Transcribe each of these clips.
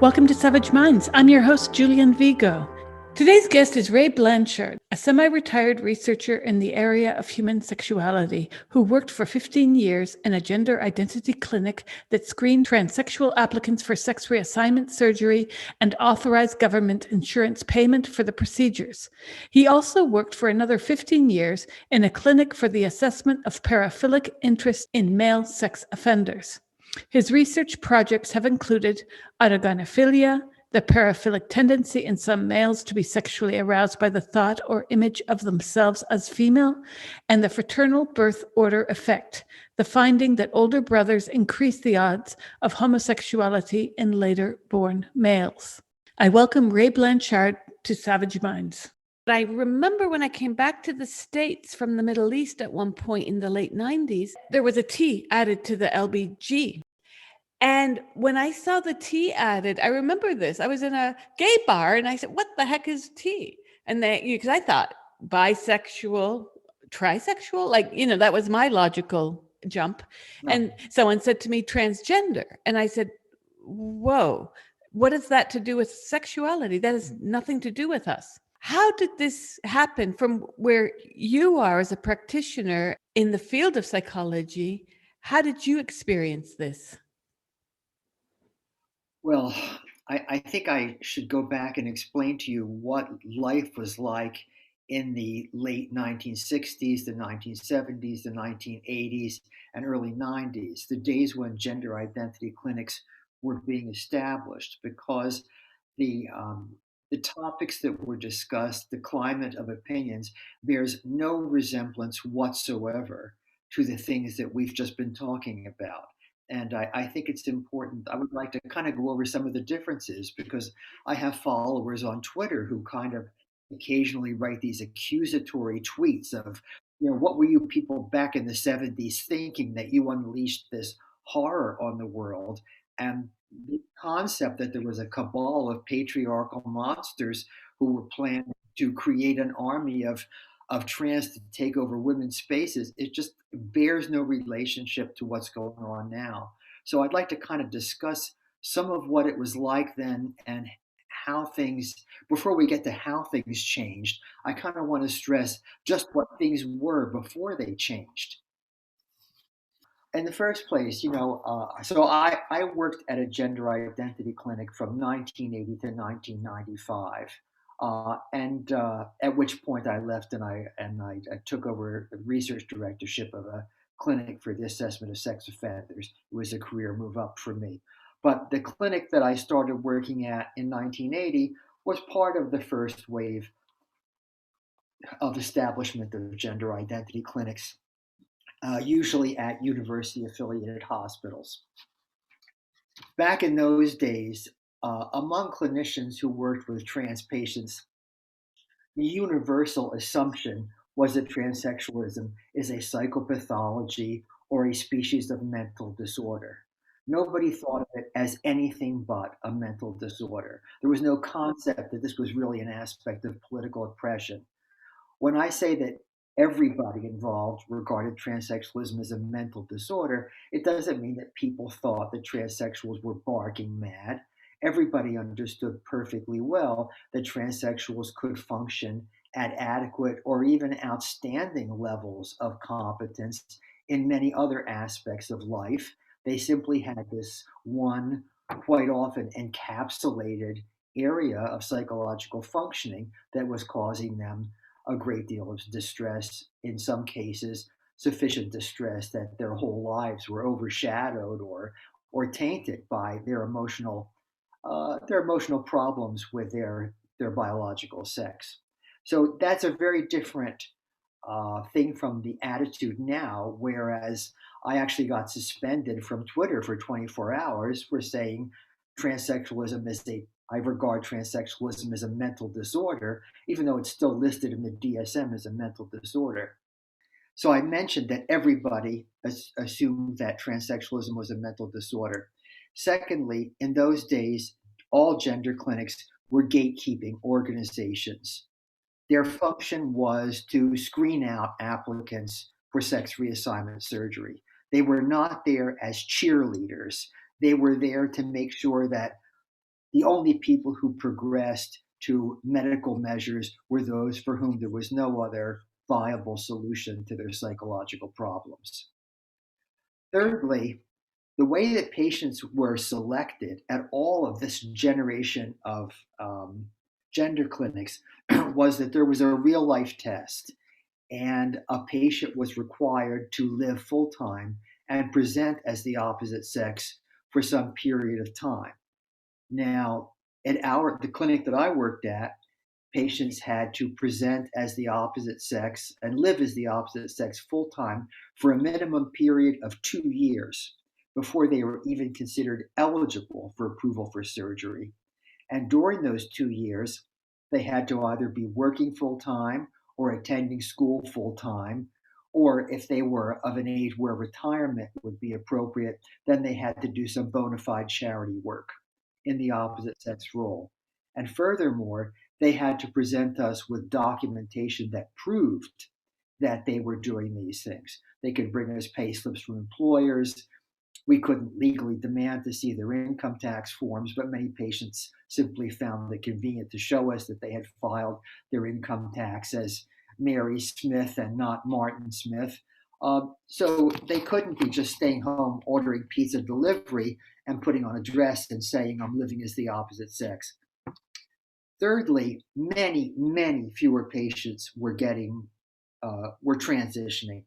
Welcome to Savage Minds. I'm your host, Julian Vigo. Today's guest is Ray Blanchard, a semi-retired researcher in the area of human sexuality who worked for 15 years in a gender identity clinic that screened transsexual applicants for sex reassignment surgery and authorized government insurance payment for the procedures. He also worked for another 15 years in a clinic for the assessment of paraphilic interest in male sex offenders. His research projects have included autogynephilia, the paraphilic tendency in some males to be sexually aroused by the thought or image of themselves as female, and the fraternal birth order effect, the finding that older brothers increase the odds of homosexuality in later born males. I welcome Ray Blanchard to Savage Minds. I remember when I came back to the States from the Middle East at one point in the late 90s, there was a T added to the LBG. And when I saw the T added, I remember this. I was in a gay bar and I said, what the heck is T? And because I thought bisexual, trisexual, that was my logical jump. No. And someone said to me, transgender. And I said, whoa, what is that to do with sexuality? That has nothing to do with us. How did this happen from where you are as a practitioner in the field of psychology? How did you experience this? Well, I think I should go back and explain to you what life was like in the late 1960s, the 1970s, the 1980s, and early 90s, the days when gender identity clinics were being established, because the topics that were discussed, the climate of opinions, bears no resemblance whatsoever to the things that we've just been talking about. And I think it's important. I would like to kind of go over some of the differences, because I have followers on Twitter who kind of occasionally write these accusatory tweets of, what were you people back in the 70s thinking that you unleashed this horror on the world? And the concept that there was a cabal of patriarchal monsters who were planning to create an army of trans to take over women's spaces, it just bears no relationship to what's going on now. So I'd like to kind of discuss some of what it was like then and how things, before we get to how things changed, I kind of want to stress just what things were before they changed. In the first place, so I worked at a gender identity clinic from 1980 to 1995. And at which point I left and I took over the research directorship of a clinic for the assessment of sex offenders. It was a career move up for me. But the clinic that I started working at in 1980 was part of the first wave of establishment of gender identity clinics, usually at university-affiliated hospitals. Back in those days, among clinicians who worked with trans patients, the universal assumption was that transsexualism is a psychopathology or a species of mental disorder. Nobody thought of it as anything but a mental disorder. There was no concept that this was really an aspect of political oppression. When I say that everybody involved regarded transsexualism as a mental disorder, it doesn't mean that people thought that transsexuals were barking mad. Everybody understood perfectly well that transsexuals could function at adequate or even outstanding levels of competence in many other aspects of life. They simply had this one, quite often encapsulated area of psychological functioning that was causing them a great deal of distress, in some cases sufficient distress that their whole lives were overshadowed or tainted by their emotional problems with their biological sex. So that's a very different thing from the attitude now, whereas I actually got suspended from Twitter for 24 hours for saying transsexualism is I regard transsexualism as a mental disorder, even though it's still listed in the DSM as a mental disorder. So I mentioned that everybody assumed that transsexualism was a mental disorder. Secondly, in those days, all gender clinics were gatekeeping organizations. Their function was to screen out applicants for sex reassignment surgery. They were not there as cheerleaders. They were there to make sure that The only people who progressed to medical measures were those for whom there was no other viable solution to their psychological problems. Thirdly, the way that patients were selected at all of this generation of gender clinics was that there was a real life test, and a patient was required to live full time and present as the opposite sex for some period of time. Now, at the clinic that I worked at, patients had to present as the opposite sex and live as the opposite sex full time for a minimum period of 2 years before they were even considered eligible for approval for surgery. And during those 2 years, they had to either be working full time or attending school full time, or if they were of an age where retirement would be appropriate, then they had to do some bona fide charity work in the opposite sex role. And furthermore, they had to present us with documentation that proved that they were doing these things. They could bring us pay slips from employers. We couldn't legally demand to see their income tax forms, but many patients simply found it convenient to show us that they had filed their income tax as Mary Smith and not Martin Smith. So they couldn't be just staying home, ordering pizza delivery, and putting on a dress and saying, I'm living as the opposite sex. Thirdly, many, many fewer patients were transitioning.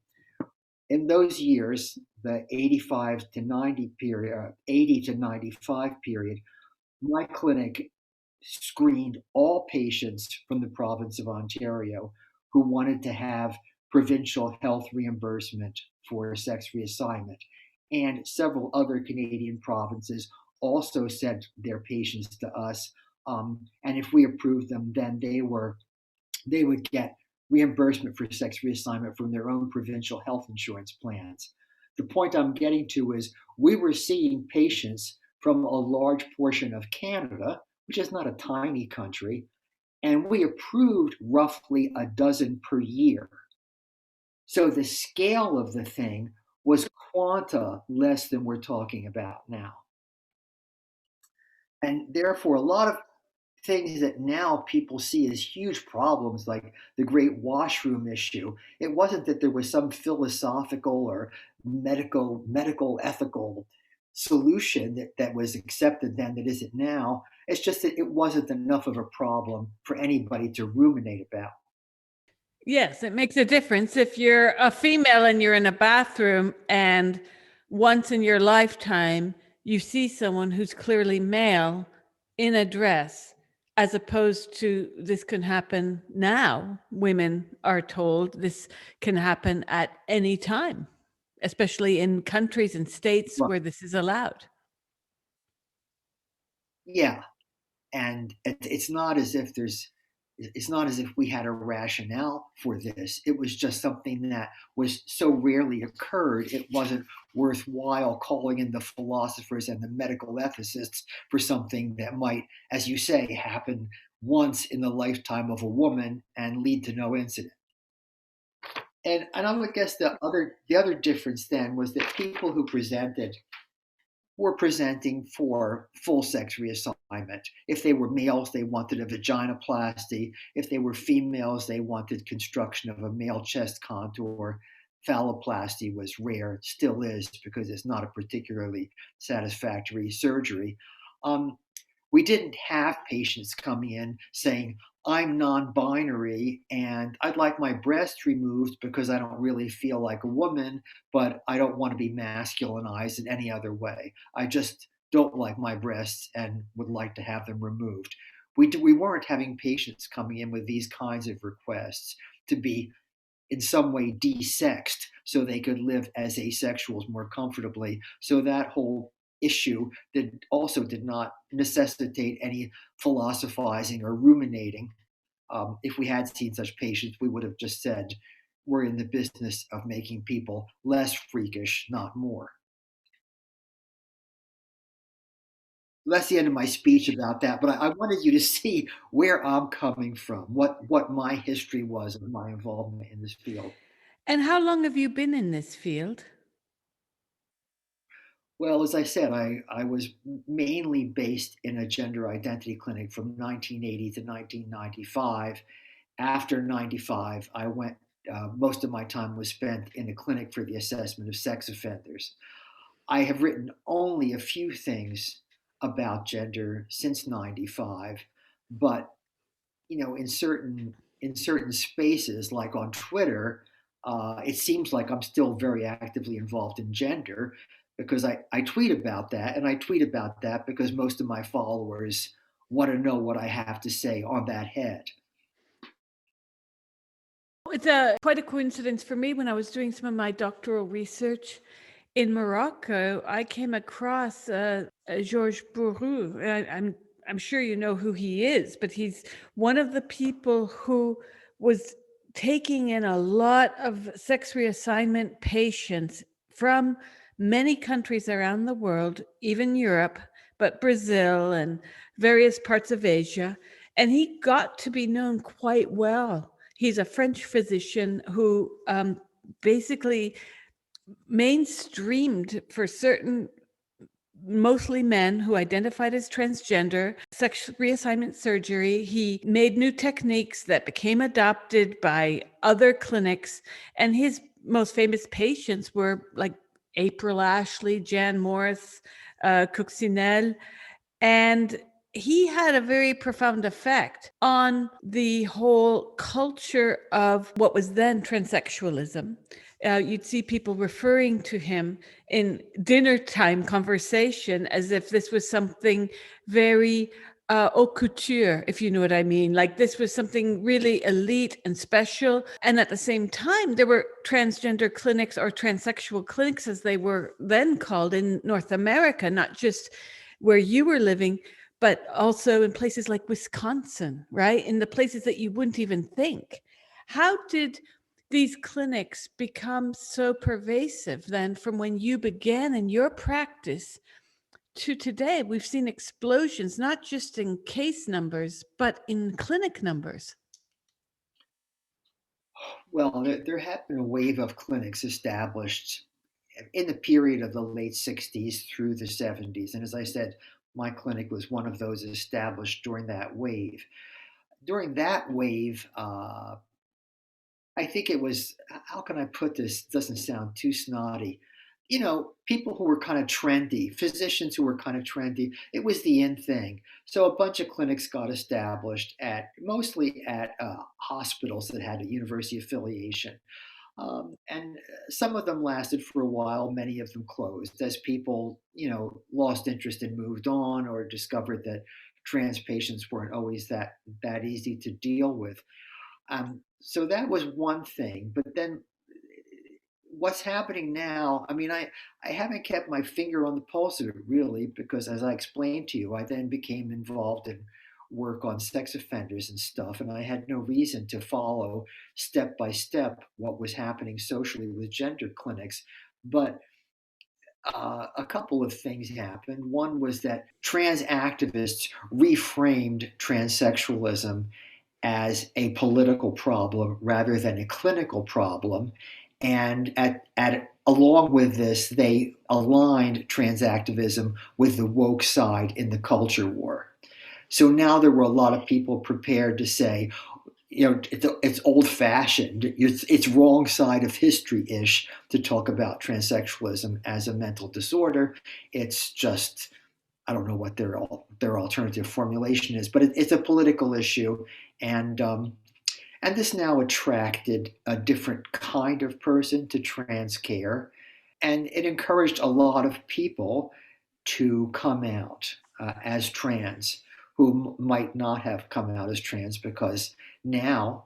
In those years, the 85 to 90 period, 80 to 95 period, my clinic screened all patients from the province of Ontario who wanted to have provincial health reimbursement for sex reassignment. And several other Canadian provinces also sent their patients to us. And if we approved them, then they would get reimbursement for sex reassignment from their own provincial health insurance plans. The point I'm getting to is we were seeing patients from a large portion of Canada, which is not a tiny country, and we approved roughly a dozen per year. So the scale of the thing was quanta less than we're talking about now. And therefore, a lot of things that now people see as huge problems, like the great washroom issue, it wasn't that there was some philosophical or medical ethical solution that was accepted then that isn't now. It's just that it wasn't enough of a problem for anybody to ruminate about. Yes, it makes a difference if you're a female and you're in a bathroom and once in your lifetime you see someone who's clearly male in a dress, as opposed to this can happen now. Women are told this can happen at any time, especially in countries and states Well, where this is allowed. yeah, and it's not as if we had a rationale for this. It was just something that was so rarely occurred, it wasn't worthwhile calling in the philosophers and the medical ethicists for something that might, as you say, happen once in the lifetime of a woman and lead to no incident. And I would guess the other difference then was that people who presented were presenting for full sex reassignment. If they were males, they wanted a vaginoplasty. If they were females, they wanted construction of a male chest contour. Phalloplasty was rare, still is, because it's not a particularly satisfactory surgery. Um, we didn't have patients coming in saying, I'm non binary and I'd like my breast removed because I don't really feel like a woman, but I don't want to be masculinized in any other way. I just don't like my breasts and would like to have them removed. We weren't having patients coming in with these kinds of requests to be in some way desexed so they could live as asexuals more comfortably. So that whole issue did not necessitate any philosophizing or ruminating. If we had seen such patients, we would have just said, we're in the business of making people less freakish, not more. That's the end of my speech about that, but I wanted you to see where I'm coming from, what my history was of my involvement in this field. And how long have you been in this field? Well, as I said, I was mainly based in a gender identity clinic from 1980 to 1995. After 95, I went, most of my time was spent in a clinic for the assessment of sex offenders. I have written only a few things about gender since 95, but in certain spaces, like on Twitter, it seems like I'm still very actively involved in gender because I tweet about that, and I tweet about that because most of my followers want to know what I have to say on that head. It's quite a coincidence for me. When I was doing some of my doctoral research in Morocco, I came across Georges Bourou. I'm sure you know who he is, but he's one of the people who was taking in a lot of sex reassignment patients from many countries around the world, even Europe, but Brazil and various parts of Asia. And he got to be known quite well. He's a French physician who basically mainstreamed for certain, mostly men who identified as transgender, sex reassignment surgery. He made new techniques that became adopted by other clinics. And his most famous patients were like April Ashley, Jan Morris, Coccinelle. And he had a very profound effect on the whole culture of what was then transsexualism. You'd see people referring to him in dinner time conversation as if this was something very haute couture, if you know what I mean. Like this was something really elite and special. And at the same time, there were transgender clinics, or transsexual clinics, as they were then called, in North America, not just where you were living, but also in places like Wisconsin, right? In the places that you wouldn't even think. How did these clinics become so pervasive then from when you began in your practice to today? We've seen explosions, not just in case numbers, but in clinic numbers. Well, there had been a wave of clinics established in the period of the late 60s through the 70s. And as I said, my clinic was one of those established during that wave. During that wave, I think it was, how can I put this? Doesn't sound too snotty. People who were kind of trendy, physicians who were kind of trendy. It was the in thing. So a bunch of clinics got established mostly at hospitals that had a university affiliation. And some of them lasted for a while. Many of them closed as people, lost interest and moved on, or discovered that trans patients weren't always that easy to deal with. So that was one thing. But then what's happening now, I mean, I haven't kept my finger on the pulse of it really, because as I explained to you, I then became involved in work on sex offenders and stuff, and I had no reason to follow step by step what was happening socially with gender clinics. But a couple of things happened. One was that trans activists reframed transsexualism as a political problem rather than a clinical problem. And along with this, they aligned trans activism with the woke side in the culture war. So now there were a lot of people prepared to say, it's old fashioned. It's wrong side of history ish to talk about transsexualism as a mental disorder. It's just, I don't know what their alternative formulation is, but it's a political issue, and this now attracted a different kind of person to trans care, and it encouraged a lot of people to come out as trans who might not have come out as trans, because now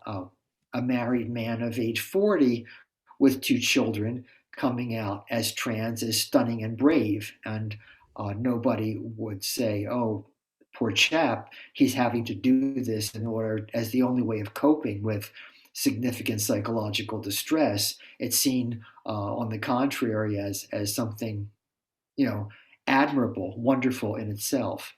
a married man of age 40 with two children coming out as trans is stunning and brave. And nobody would say, oh, poor chap, he's having to do this in order as the only way of coping with significant psychological distress. It's seen, on the contrary, as something, you know, admirable, wonderful in itself.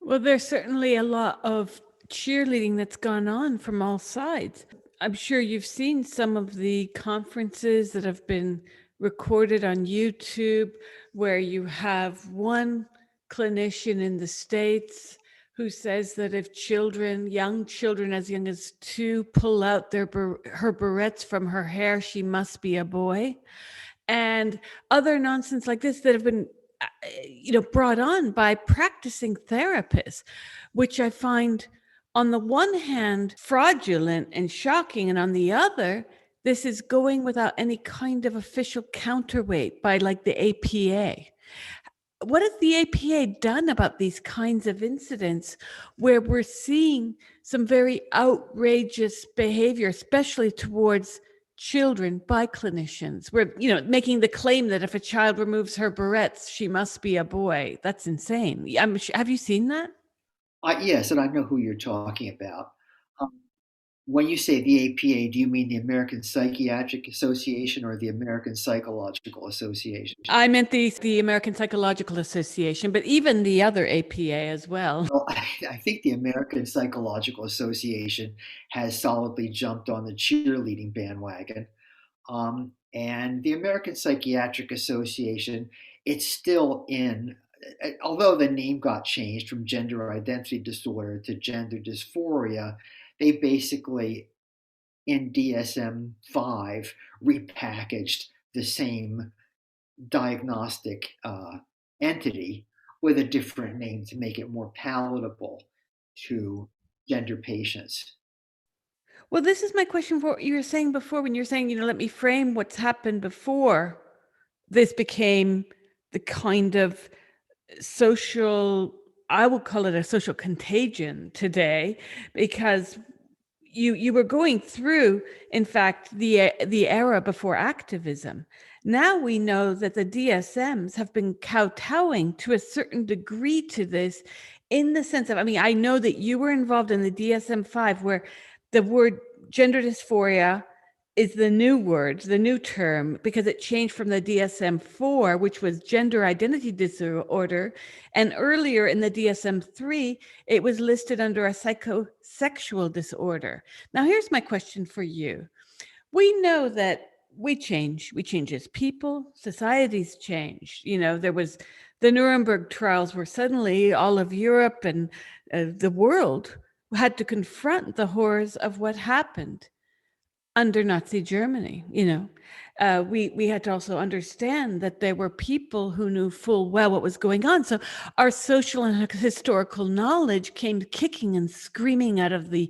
Well, there's certainly a lot of cheerleading that's gone on from all sides. I'm sure you've seen some of the conferences that have been recorded on YouTube where you have one clinician in the States who says that if children, young children as young as 2, pull out her barrettes from her hair, she must be a boy. And other nonsense like this that have been brought on by practicing therapists, which I find on the one hand fraudulent and shocking, and on the other, this is going without any kind of official counterweight by like the APA. What has the APA done about these kinds of incidents where we're seeing some very outrageous behavior, especially towards children by clinicians? We're, making the claim that if a child removes her barrettes, she must be a boy. That's insane. Have you seen that? Yes, and I know who you're talking about. Um, when you say the APA, do you mean the American Psychiatric Association or the American Psychological Association? I meant the American Psychological Association, but even the other APA as well. Well, I think the American Psychological Association has solidly jumped on the cheerleading bandwagon. And the American Psychiatric Association, it's still in, although the name got changed from gender identity disorder to gender dysphoria, they basically, in DSM 5, repackaged the same diagnostic entity with a different name to make it more palatable to gender patients. Well, this is my question for what you were saying before when you're saying, let me frame what's happened before this became the kind of social, I will call it a social contagion today, because you were going through, in fact, the era before activism. Now we know that the DSMs have been kowtowing to a certain degree to this, in the sense of, I know that you were involved in the DSM-5, where the word gender dysphoria is the new word, the new term, because it changed from the DSM-4, which was gender identity disorder. And earlier in the DSM-3, it was listed under a psychosexual disorder. Now, here's my question for you. We know that we change as people, societies change. There was the Nuremberg trials where suddenly all of Europe and the world had to confront the horrors of what happened under Nazi Germany. We had to also understand that there were people who knew full well what was going on. So our social and historical knowledge came kicking and screaming out of the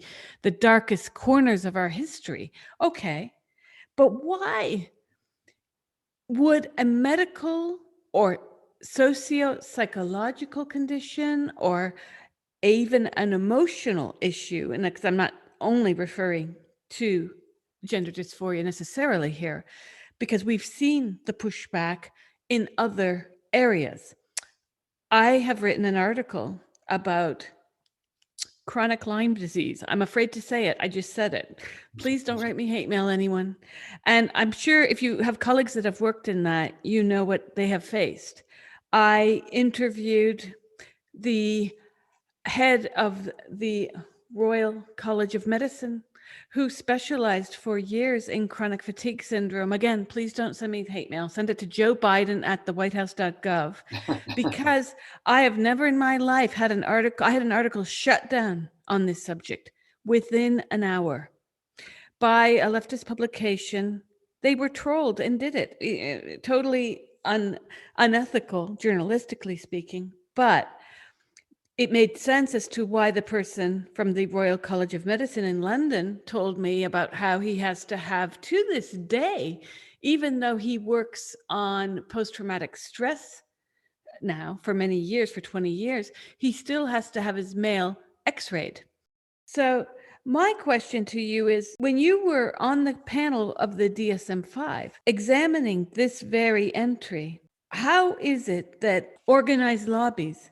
darkest corners of our history. Okay, but why would a medical or socio-psychological condition, or even an emotional issue, and because I'm not only referring to gender dysphoria necessarily here, because we've seen the pushback in other areas. I have written an article about chronic Lyme disease. I'm afraid to say it. I just said it. Please don't write me hate mail, anyone. And I'm sure if you have colleagues that have worked in that, you know what they have faced. I interviewed the head of the Royal College of Medicine, who specialized for years in chronic fatigue syndrome. Again, please don't send me hate mail. Send it to Joe Biden at thewhitehouse.gov, because I have never in my life had an article. I had an article shut down on this subject within an hour by a leftist publication. They were trolled and did it. Totally unethical, journalistically speaking, but it made sense as to why the person from the Royal College of Medicine in London told me about how he has to have, to this day, even though he works on post-traumatic stress now for many years, for 20 years, he still has to have his mail x-rayed. So my question to you is, when you were on the panel of the DSM-5 examining this very entry, how is it that organized lobbies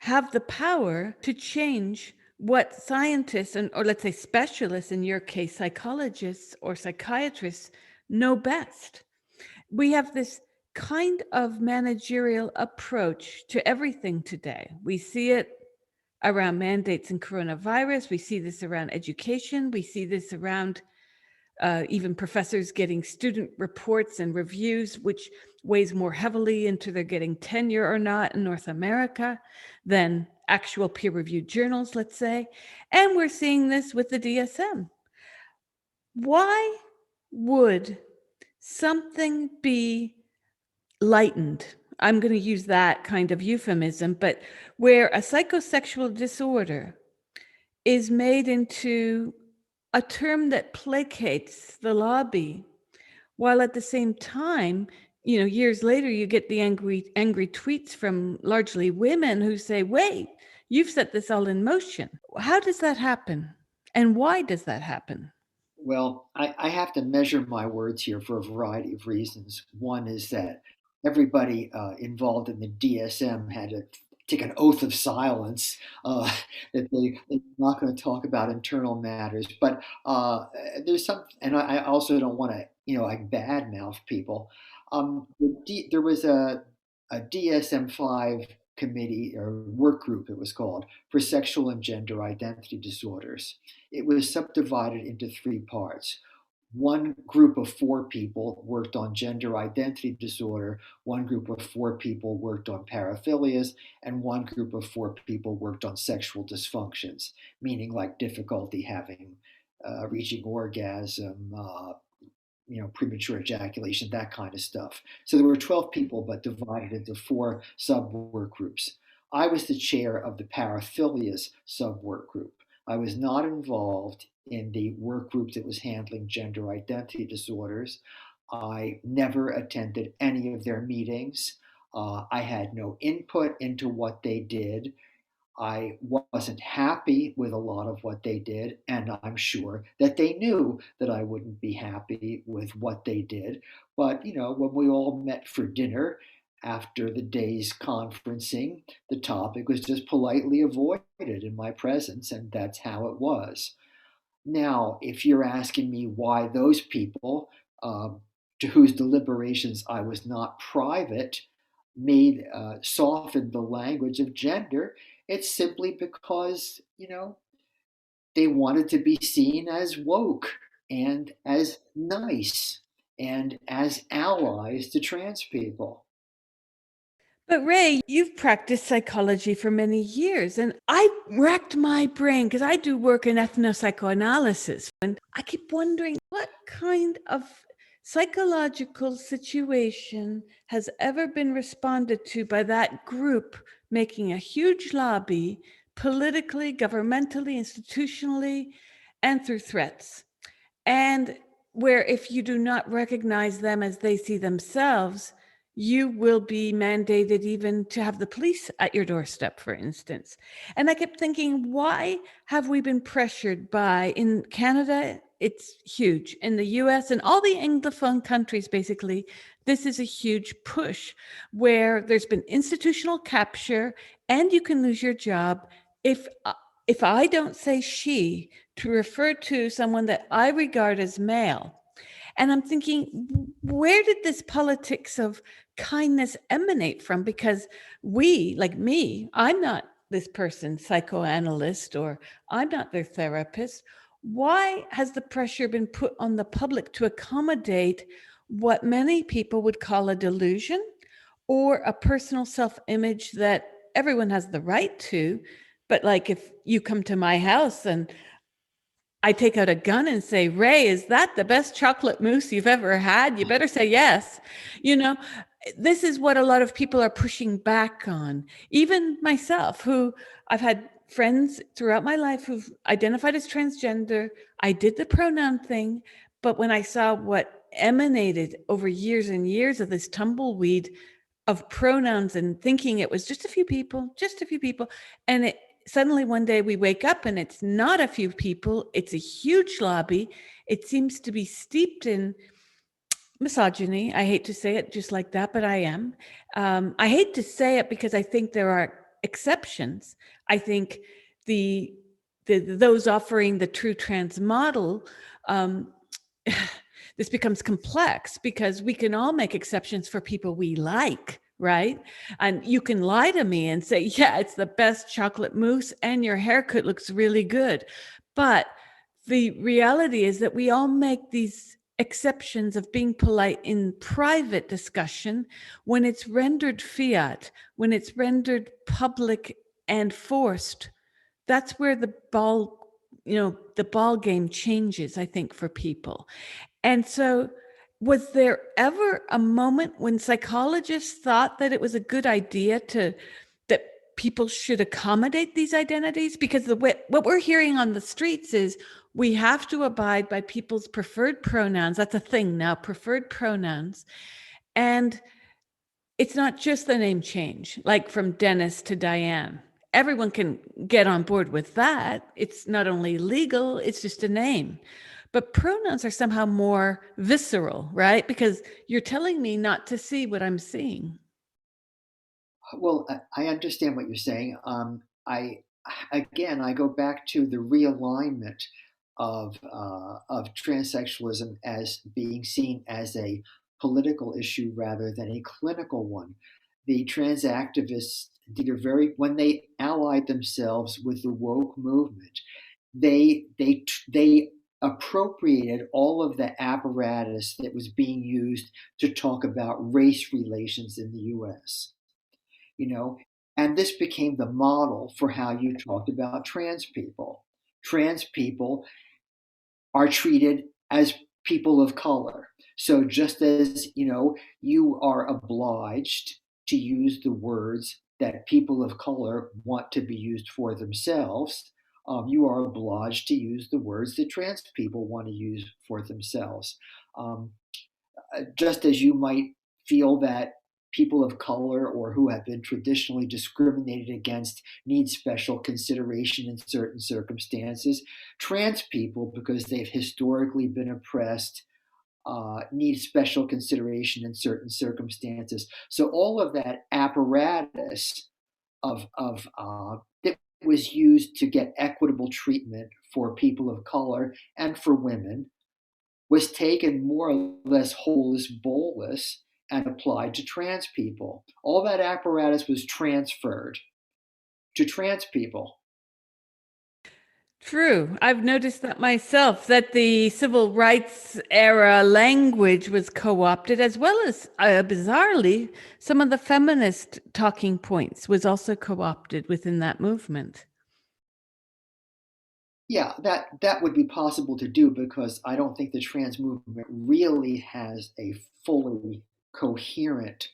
have the power to change what scientists, or let's say specialists, in your case, psychologists or psychiatrists, know best? We have this kind of managerial approach to everything today. We see it around mandates and coronavirus. We see this around education. We see this around even professors getting student reports and reviews, which weighs more heavily into their getting tenure or not in North America than actual peer-reviewed journals, let's say. And we're seeing this with the DSM. Why would something be lightened? I'm going to use that kind of euphemism, but where a psychosexual disorder is made into a term that placates the lobby, while at the same time, years later, you get the angry tweets from largely women who say, wait, you've set this all in motion. How does that happen? And why does that happen? Well, I have to measure my words here for a variety of reasons. One is that everybody involved in the DSM had to take an oath of silence that they're not going to talk about internal matters. But there's some, and I also don't want to, like badmouth people. There was a DSM-5 committee or work group, it was called, for sexual and gender identity disorders. It was subdivided into three parts. One group of four people worked on gender identity disorder, one group of four people worked on paraphilias, and one group of four people worked on sexual dysfunctions, meaning like difficulty having, reaching orgasm, premature ejaculation, that kind of stuff. So there were 12 people, but divided into four sub-work groups. I was the chair of the paraphilias sub-work group. I was not involved in the work group that was handling gender identity disorders. I never attended any of their meetings. I had no input into what they did. I wasn't happy with a lot of what they did, and I'm sure that they knew that I wouldn't be happy with what they did. But, when we all met for dinner after the day's conferencing, the topic was just politely avoided in my presence, and that's how it was. Now, if you're asking me why those people, to whose deliberations I was not private, made softened the language of gender, it's simply because they wanted to be seen as woke and as nice and as allies to trans people. But Ray, you've practiced psychology for many years, and I racked my brain because I do work in ethnopsychoanalysis, and I keep wondering what kind of psychological situation has ever been responded to by that group making a huge lobby politically, governmentally, institutionally, and through threats. And where if you do not recognize them as they see themselves, you will be mandated even to have the police at your doorstep, for instance. And I kept thinking, why have we been pressured by, in Canada, it's huge. In the US and all the Anglophone countries, basically, this is a huge push where there's been institutional capture and you can lose your job if I don't say she to refer to someone that I regard as male. And I'm thinking, where did this politics of kindness emanate from? Because we, like me, I'm not this person's psychoanalyst or I'm not their therapist. Why has the pressure been put on the public to accommodate what many people would call a delusion or a personal self-image that everyone has the right to? But like if you come to my house and I take out a gun and say, Ray, is that the best chocolate mousse you've ever had? You better say yes. You know, this is what a lot of people are pushing back on. Even myself, who I've had friends throughout my life who've identified as transgender. I did the pronoun thing, but when I saw what emanated over years and years of this tumbleweed of pronouns and thinking it was just a few people, and it suddenly one day we wake up and it's not a few people, it's a huge lobby. It seems to be steeped in misogyny. I hate to say it just like that, but I am. I hate to say it because I think there are exceptions. I think those offering the true trans model, this becomes complex because we can all make exceptions for people we like, right? And you can lie to me and say, yeah, it's the best chocolate mousse and your haircut looks really good. But the reality is that we all make these exceptions of being polite in private discussion when it's rendered fiat, when it's rendered public and forced. That's where the ball game changes, I think, for people. And so, was there ever a moment when psychologists thought that it was a good idea that people should accommodate these identities? Because what we're hearing on the streets is we have to abide by people's preferred pronouns. That's a thing now, preferred pronouns. And it's not just the name change, like from Dennis to Diane. Everyone can get on board with that. It's not only legal, it's just a name. But pronouns are somehow more visceral, right? Because you're telling me not to see what I'm seeing. Well, I understand what you're saying. I go back to the realignment of transsexualism as being seen as a political issue rather than a clinical one. The trans activists did a when they allied themselves with the woke movement, they appropriated all of the apparatus that was being used to talk about race relations in the U.S. you know, and this became the model for how you talked about trans people. Trans people are treated as people of color. So just as, you are obliged to use the words that people of color want to be used for themselves, you are obliged to use the words that trans people want to use for themselves. Um, just as you might feel that people of color or who have been traditionally discriminated against need special consideration in certain circumstances, trans people, because they've historically been oppressed, need special consideration in certain circumstances. So all of that apparatus that was used to get equitable treatment for people of color and for women was taken more or less holus bolus and applied to trans people. All that apparatus was transferred to trans people. True. I've noticed that myself, that the civil rights era language was co opted, as well as, bizarrely, some of the feminist talking points was also co opted within that movement. Yeah, that would be possible to do because I don't think the trans movement really has a fully coherent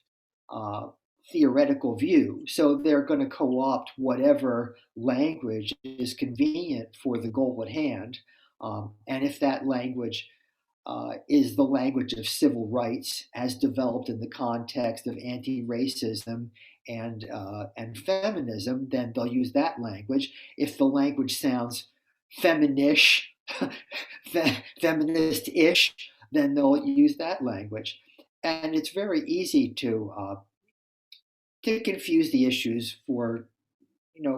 uh, theoretical view. So they're going to co-opt whatever language is convenient for the goal at hand. And if that language is the language of civil rights as developed in the context of anti-racism and feminism, then they'll use that language. If the language sounds feminish, feminist-ish, then they'll use that language. And it's very easy to confuse the issues for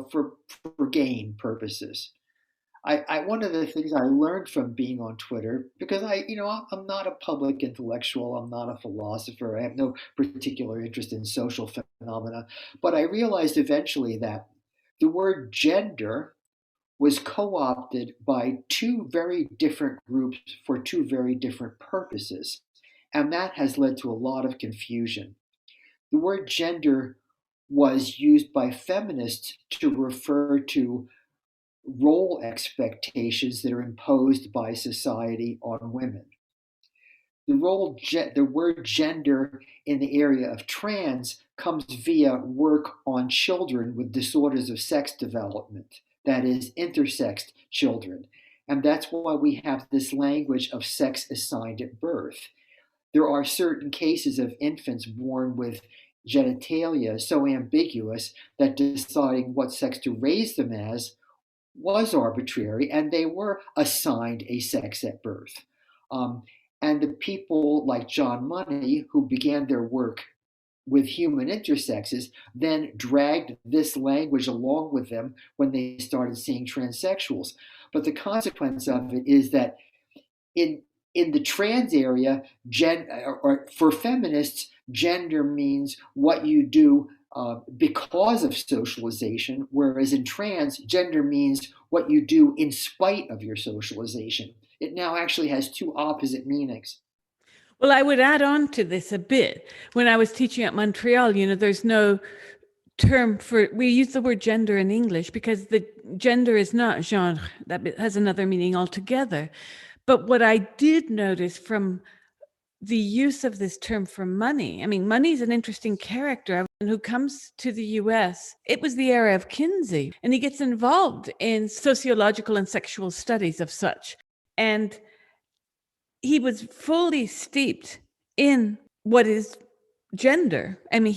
for gain purposes. One of the things I learned from being on Twitter, because I'm not a public intellectual, I'm not a philosopher, I have no particular interest in social phenomena, but I realized eventually that the word gender was co-opted by two very different groups for two very different purposes, and that has led to a lot of confusion. The word gender was used by feminists to refer to role expectations that are imposed by society on women. The word gender in the area of trans comes via work on children with disorders of sex development, that is, intersexed children. And that's why we have this language of sex assigned at birth. There are certain cases of infants born with genitalia so ambiguous that deciding what sex to raise them as was arbitrary, and they were assigned a sex at birth. Um, and the people like John Money, who began their work with human intersexes, then dragged this language along with them when they started seeing transsexuals. But the consequence of it is that in in the trans area, or for feminists, gender means what you do because of socialization, whereas in trans, gender means what what you do in spite of your socialization. It now actually has two opposite meanings. Well, I would add on to this a bit. When I was teaching at Montreal, there's no term for, we use the word gender in English because the gender is not genre. That has another meaning altogether. But what I did notice from the use of this term for money, I mean, money is an interesting character who comes to the US. It was the era of Kinsey, and he gets involved in sociological and sexual studies of such. And he was fully steeped in what is gender. I mean,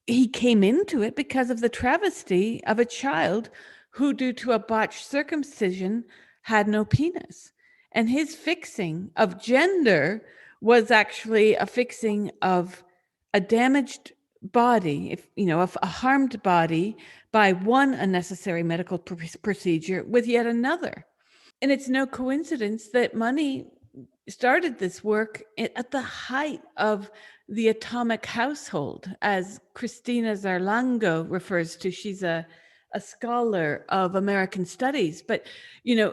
he came into it because of the travesty of a child who, due to a botched circumcision, had no penis. And his fixing of gender was actually a fixing of a damaged body, a harmed body by one unnecessary medical procedure with yet another. And it's no coincidence that money started this work at the height of the atomic household, as Christina Zarlango refers to. She's a scholar of American studies, but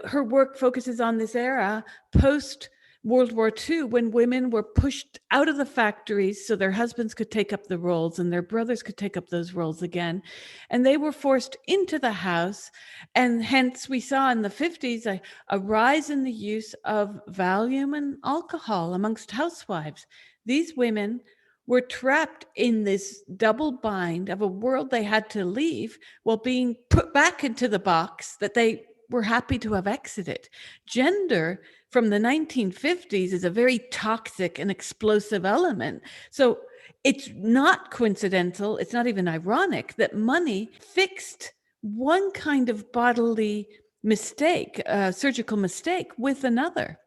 her work focuses on this era post World War II, when women were pushed out of the factories so their husbands could take up the roles and their brothers could take up those roles again. And they were forced into the house. And hence we saw in the 50s a rise in the use of Valium and alcohol amongst housewives. These women were trapped in this double bind of a world they had to leave while being put back into the box that they were happy to have exited. Gender from the 1950s is a very toxic and explosive element. So it's not coincidental, it's not even ironic that money fixed one kind of bodily mistake, surgical mistake, with another.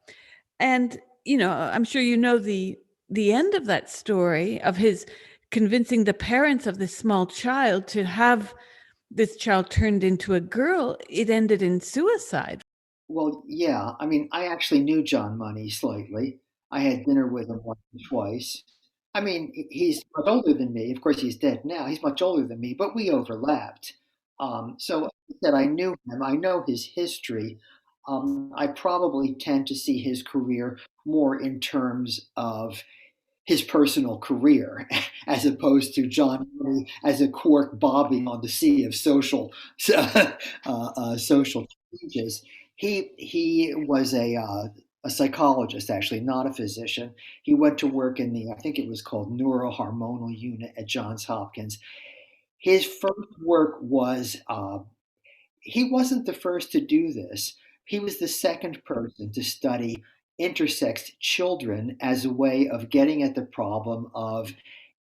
And, I'm sure the end of that story of his convincing the parents of this small child to have this child turned into a girl, it ended in suicide. Well, yeah. I mean, I actually knew John Money slightly. I had dinner with him once or twice. I mean, he's much older than me. Of course, he's dead now. He's much older than me, but we overlapped. So that I knew him. I know his history. I probably tend to see his career more in terms of his personal career as opposed to John Money as a cork bobbing on the sea of social changes. He was a psychologist, actually, not a physician. He went to work in the, I think it was called neurohormonal unit at Johns Hopkins. His first work was, he wasn't the first to do this. He was the second person to study intersex children as a way of getting at the problem of,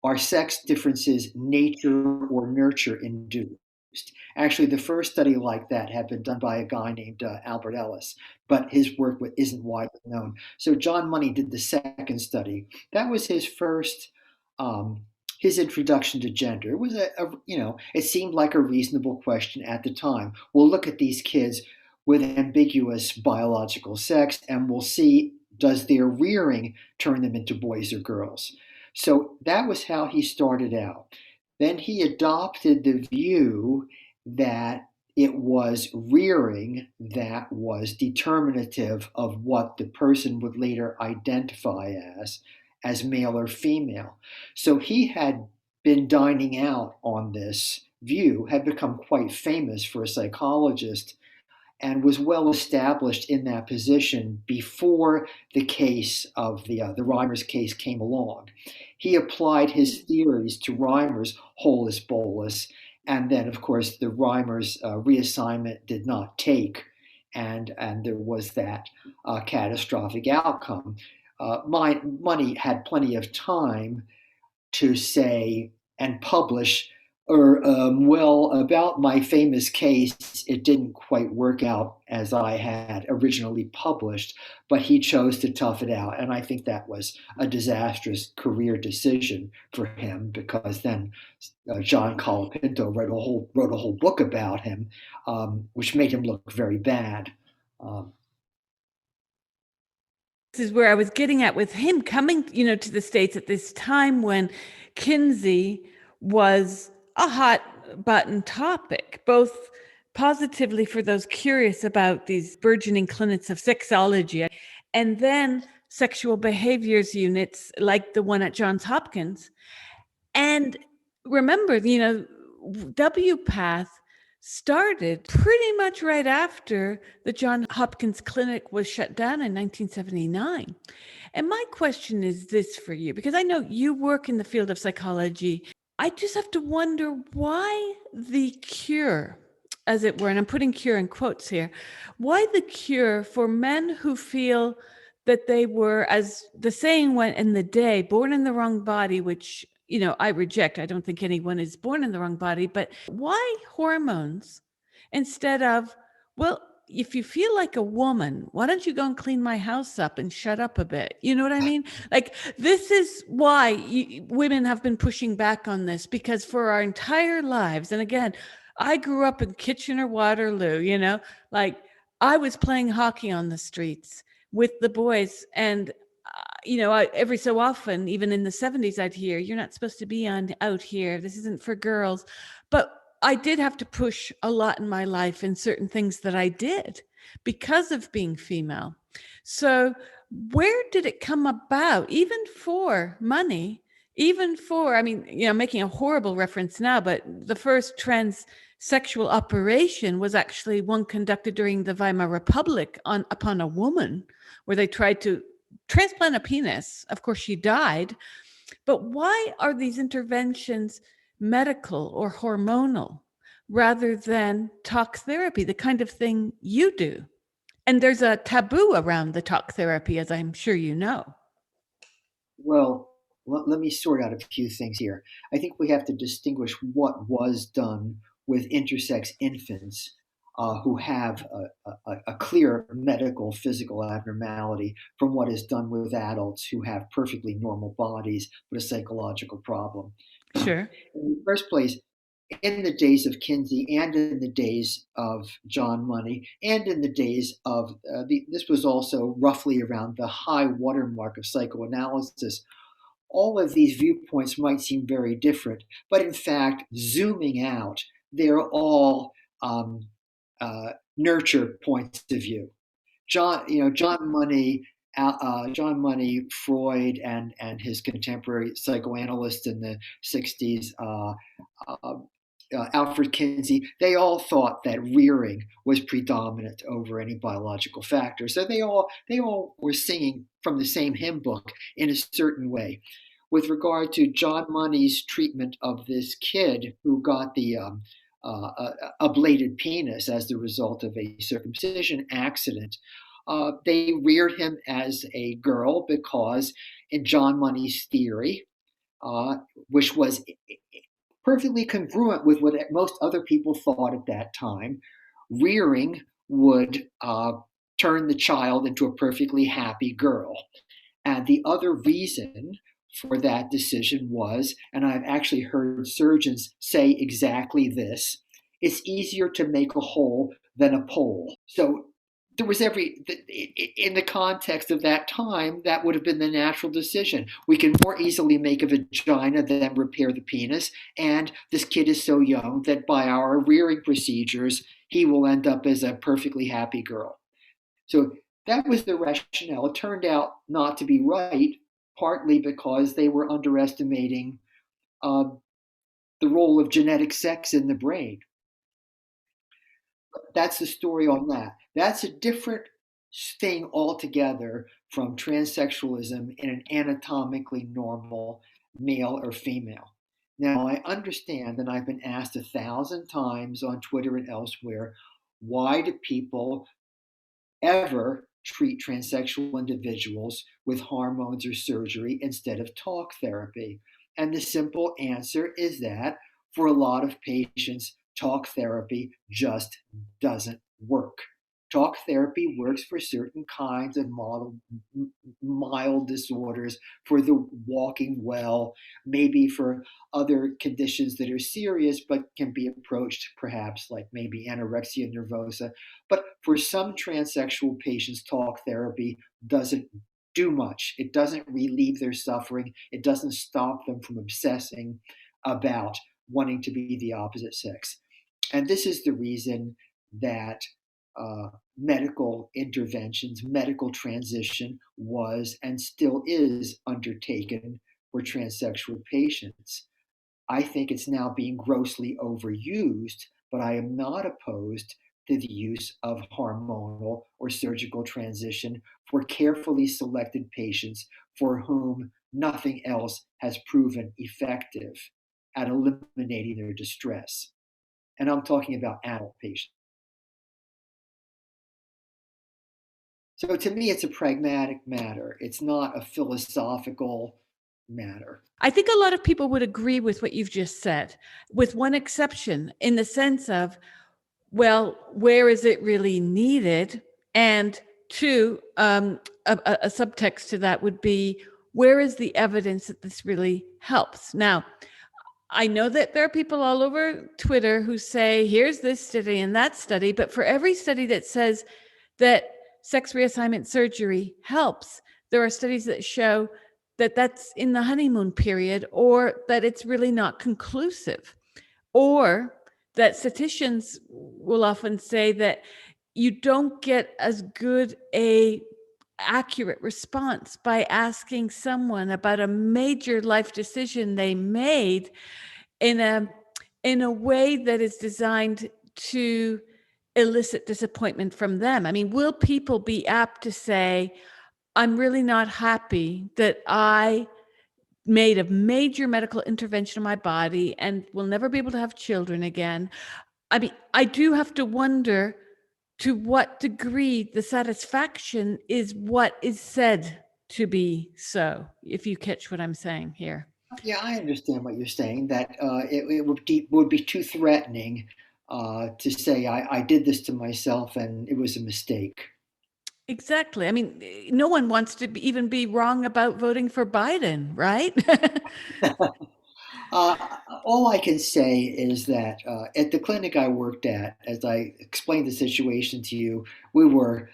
are sex differences nature or nurture induced? Actually, the first study like that had been done by a guy named Albert Ellis, but his work isn't widely known. So John Money did the second study. That was his first, his introduction to gender. It was it seemed like a reasonable question at the time. We'll look at these kids with ambiguous biological sex, and we'll see, does their rearing turn them into boys or girls? So that was how he started out. Then he adopted the view that it was rearing that was determinative of what the person would later identify as male or female. So he had been dining out on this view, had become quite famous for a psychologist, and was well established in that position before the case of the Reimers case came along. He applied his theories to Reimer's holus bolus, and then, of course, the Reimers reassignment did not take, and there was that catastrophic outcome. Money had plenty of time to say and publish, or well, about my famous case, it didn't quite work out as I had originally published, but he chose to tough it out. And I think that was a disastrous career decision for him, because then John Colapinto wrote a whole book about him, which made him look very bad. This is where I was getting at with him coming, to the States at this time when Kinsey was a hot button topic, both positively for those curious about these burgeoning clinics of sexology, and then sexual behaviors units like the one at Johns Hopkins. And remember, WPATH started pretty much right after the Johns Hopkins Clinic was shut down in 1979. And my question is this for you, because I know you work in the field of psychology. I just have to wonder why the cure, as it were, and I'm putting cure in quotes here, why the cure for men who feel that they were, as the saying went in the day, born in the wrong body, which, I reject. I don't think anyone is born in the wrong body, but why hormones instead of, well, if you feel like a woman, why don't you go and clean my house up and shut up a bit? You know what I mean? Like, this is why women have been pushing back on this, because for our entire lives, and again, I grew up in Kitchener, Waterloo, like I was playing hockey on the streets with the boys. And, every so often, even in the 70s, I'd hear, you're not supposed to be out here. This isn't for girls. But I did have to push a lot in my life in certain things that I did because of being female. So where did it come about, even for money, even for, making a horrible reference now, but the first transsexual operation was actually one conducted during the Weimar Republic upon a woman, where they tried to transplant a penis. Of course, she died. But why are these interventions medical or hormonal rather than talk therapy, the kind of thing you do? And there's a taboo around the talk therapy, as I'm sure you know. Well, let me sort out a few things here. I think we have to distinguish what was done with intersex infants who have a clear medical physical abnormality from what is done with adults who have perfectly normal bodies but a psychological problem. Sure. In the first place, in the days of Kinsey and in the days of John Money and in the days of this was also roughly around the high watermark of psychoanalysis. All of these viewpoints might seem very different, but in fact, zooming out, they're all nurture points of view. John Money, Freud, and his contemporary psychoanalysts in the '60s, Alfred Kinsey, they all thought that rearing was predominant over any biological factor. So they all were singing from the same hymn book in a certain way. With regard to John Money's treatment of this kid who got the ablated penis as the result of a circumcision accident, they reared him as a girl because, in John Money's theory, which was perfectly congruent with what most other people thought at that time, rearing would turn the child into a perfectly happy girl. And the other reason for that decision was, and I've actually heard surgeons say exactly this, it's easier to make a hole than a pole. So there was in the context of that time, that would have been the natural decision. We can more easily make a vagina than repair the penis, and this kid is so young that by our rearing procedures, he will end up as a perfectly happy girl. So that was the rationale. It turned out not to be right, partly because they were underestimating uh, the role of genetic sex in the brain. That's the story on that. That's a different thing altogether from transsexualism in an anatomically normal male or female. Now, I understand, and I've been asked 1,000 times on Twitter and elsewhere, why do people ever treat transsexual individuals with hormones or surgery instead of talk therapy? And the simple answer is that for a lot of patients, talk therapy just doesn't work. Talk therapy works for certain kinds of mild disorders, for the walking well, maybe for other conditions that are serious but can be approached perhaps like maybe anorexia nervosa. But for some transsexual patients, talk therapy doesn't do much. It doesn't relieve their suffering. It doesn't stop them from obsessing about wanting to be the opposite sex. And this is the reason that medical interventions, medical transition was and still is undertaken for transsexual patients. I think it's now being grossly overused, but I am not opposed to the use of hormonal or surgical transition for carefully selected patients for whom nothing else has proven effective at eliminating their distress. And I'm talking about adult patients. So to me, it's a pragmatic matter. It's not a philosophical matter. I think a lot of people would agree with what you've just said, with one exception, in the sense of, well, where is it really needed? And two, a subtext to that would be, where is the evidence that this really helps? Now, I know that there are people all over Twitter who say, here's this study and that study, but for every study that says that sex reassignment surgery helps, there are studies that show that that's in the honeymoon period, or that it's really not conclusive, or that statisticians will often say that you don't get as good a accurate response by asking someone about a major life decision they made in a way that is designed to elicit disappointment from them. I mean, will people be apt to say, I'm really not happy that I made a major medical intervention in my body and will never be able to have children again? I mean, I do have to wonder to what degree the satisfaction is what is said to be so, if you catch what I'm saying here. Yeah, I understand what you're saying, that would be too threatening to say, I did this to myself and it was a mistake. Exactly. I mean, no one wants to even be wrong about voting for Biden, right? Uh, all I can say is that at the clinic I worked at, as I explained the situation to you, we were,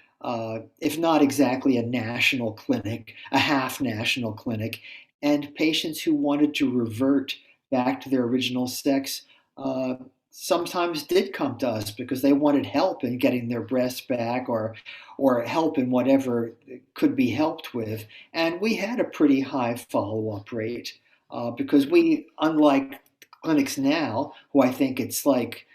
if not exactly a national clinic, a half national clinic, and patients who wanted to revert back to their original sex uh, sometimes did come to us because they wanted help in getting their breasts back, or help in whatever could be helped with. And we had a pretty high follow-up rate because we, unlike clinics now, who I think it's like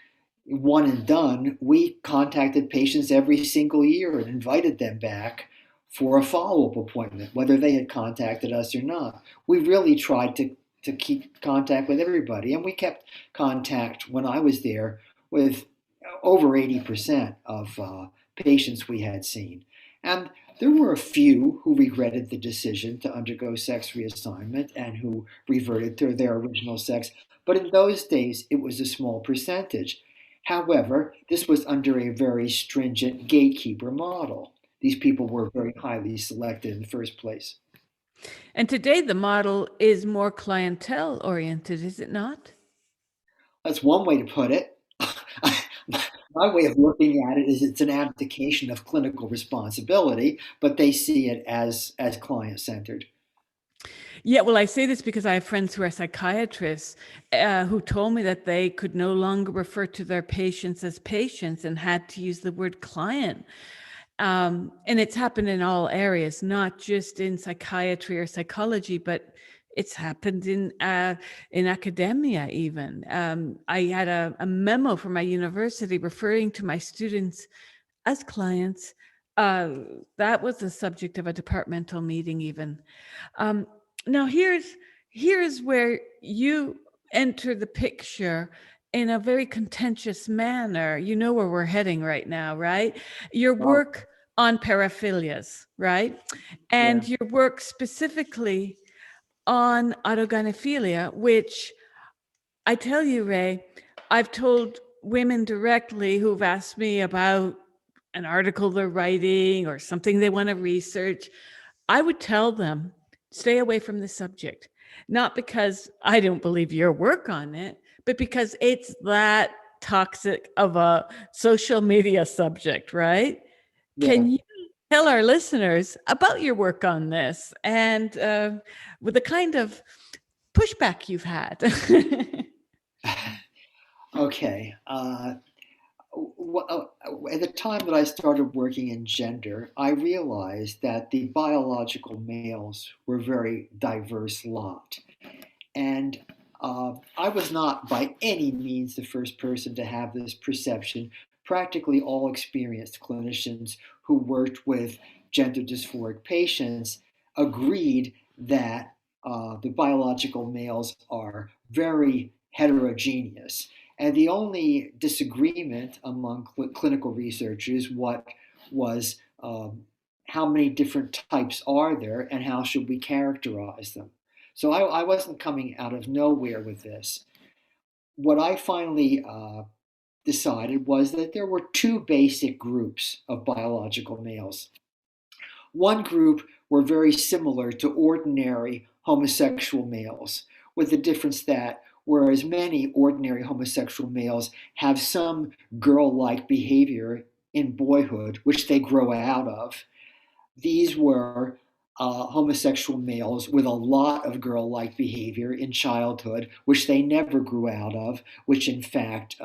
one and done, we contacted patients every single year and invited them back for a follow-up appointment, whether they had contacted us or not. We really tried to keep contact with everybody, and we kept contact when I was there with over 80% of patients we had seen. And there were a few who regretted the decision to undergo sex reassignment and who reverted to their original sex, but in those days it was a small percentage. However, this was under a very stringent gatekeeper model. These people were very highly selected in the first place. And today the model is more clientele oriented, is it not? That's one way to put it. My way of looking at it is it's an abdication of clinical responsibility, but they see it as client centered. Yeah, well, I say this because I have friends who are psychiatrists who told me that they could no longer refer to their patients as patients and had to use the word client. And it's happened in all areas, not just in psychiatry or psychology, but it's happened in academia even. I had a memo from my university referring to my students as clients. That was the subject of a departmental meeting even. Um, Now here's where you enter the picture in a very contentious manner. You know where we're heading right now, right? Your Oh, work on paraphilias, right? yeah. And your work specifically on autogynephilia, which I tell you, Ray, I've told women directly who've asked me about an article they're writing or something they want to research. I would tell them, stay away from this subject, not because I don't believe your work on it, but because it's that toxic of a social media subject, right? Yeah. Can you tell our listeners about your work on this and with the kind of pushback you've had? Okay. At the time that I started working in gender, I realized that the biological males were a very diverse lot. And I was not by any means the first person to have this perception. Practically all experienced clinicians who worked with gender dysphoric patients agreed that the biological males are very heterogeneous. And the only disagreement among clinical researchers what was how many different types are there and how should we characterize them. So I wasn't coming out of nowhere with this. What I finally decided was that there were two basic groups of biological males. One group were very similar to ordinary homosexual males, with the difference that whereas many ordinary homosexual males have some girl like behavior in boyhood, which they grow out of, these were homosexual males with a lot of girl like behavior in childhood, which they never grew out of, which in fact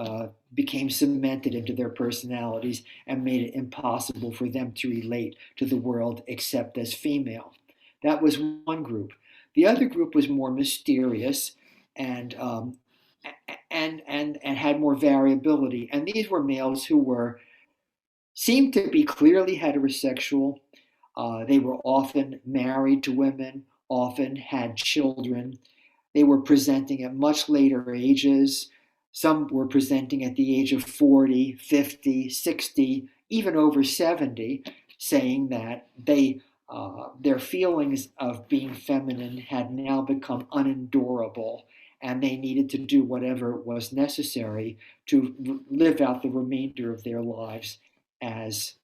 became cemented into their personalities and made it impossible for them to relate to the world except as female. That was one group. The other group was more mysterious and and had more variability. And these were males who were seemed to be clearly heterosexual. They were often married to women, often had children. They were presenting at much later ages. Some were presenting at the age of 40, 50, 60, even over 70, saying that their feelings of being feminine had now become unendurable and they needed to do whatever was necessary to live out the remainder of their lives as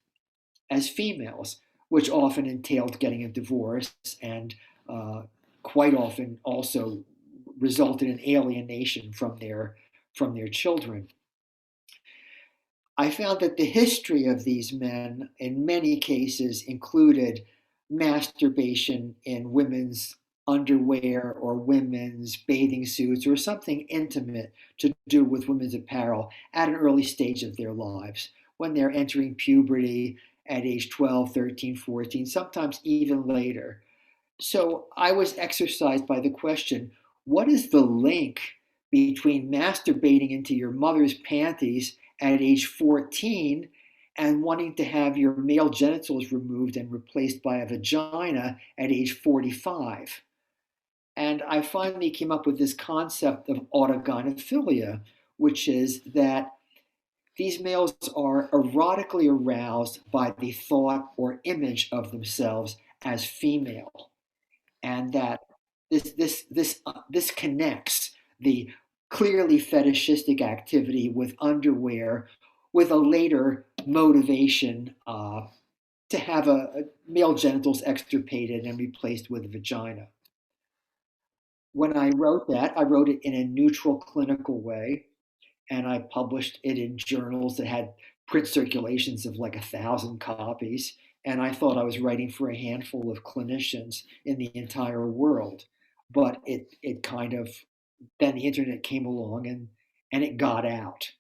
as females, which often entailed getting a divorce and uh, quite often also resulted in alienation from their children. I found that the history of these men, in many cases, included masturbation in women's underwear or women's bathing suits or something intimate to do with women's apparel at an early stage of their lives when they're entering puberty at age 12, 13, 14, sometimes even later. So I was exercised by the question, what is the link between masturbating into your mother's panties at age 14 and wanting to have your male genitals removed and replaced by a vagina at age 45? And I finally came up with this concept of autogynephilia, which is that these males are erotically aroused by the thought or image of themselves as female, and that this connects the clearly fetishistic activity with underwear with a later motivation to have a male genitals extirpated and replaced with a vagina. When I wrote that, I wrote it in a neutral clinical way, and I published it in journals that had print circulations of like 1,000 copies. And I thought I was writing for a handful of clinicians in the entire world. But it kind of, then the internet came along and it got out.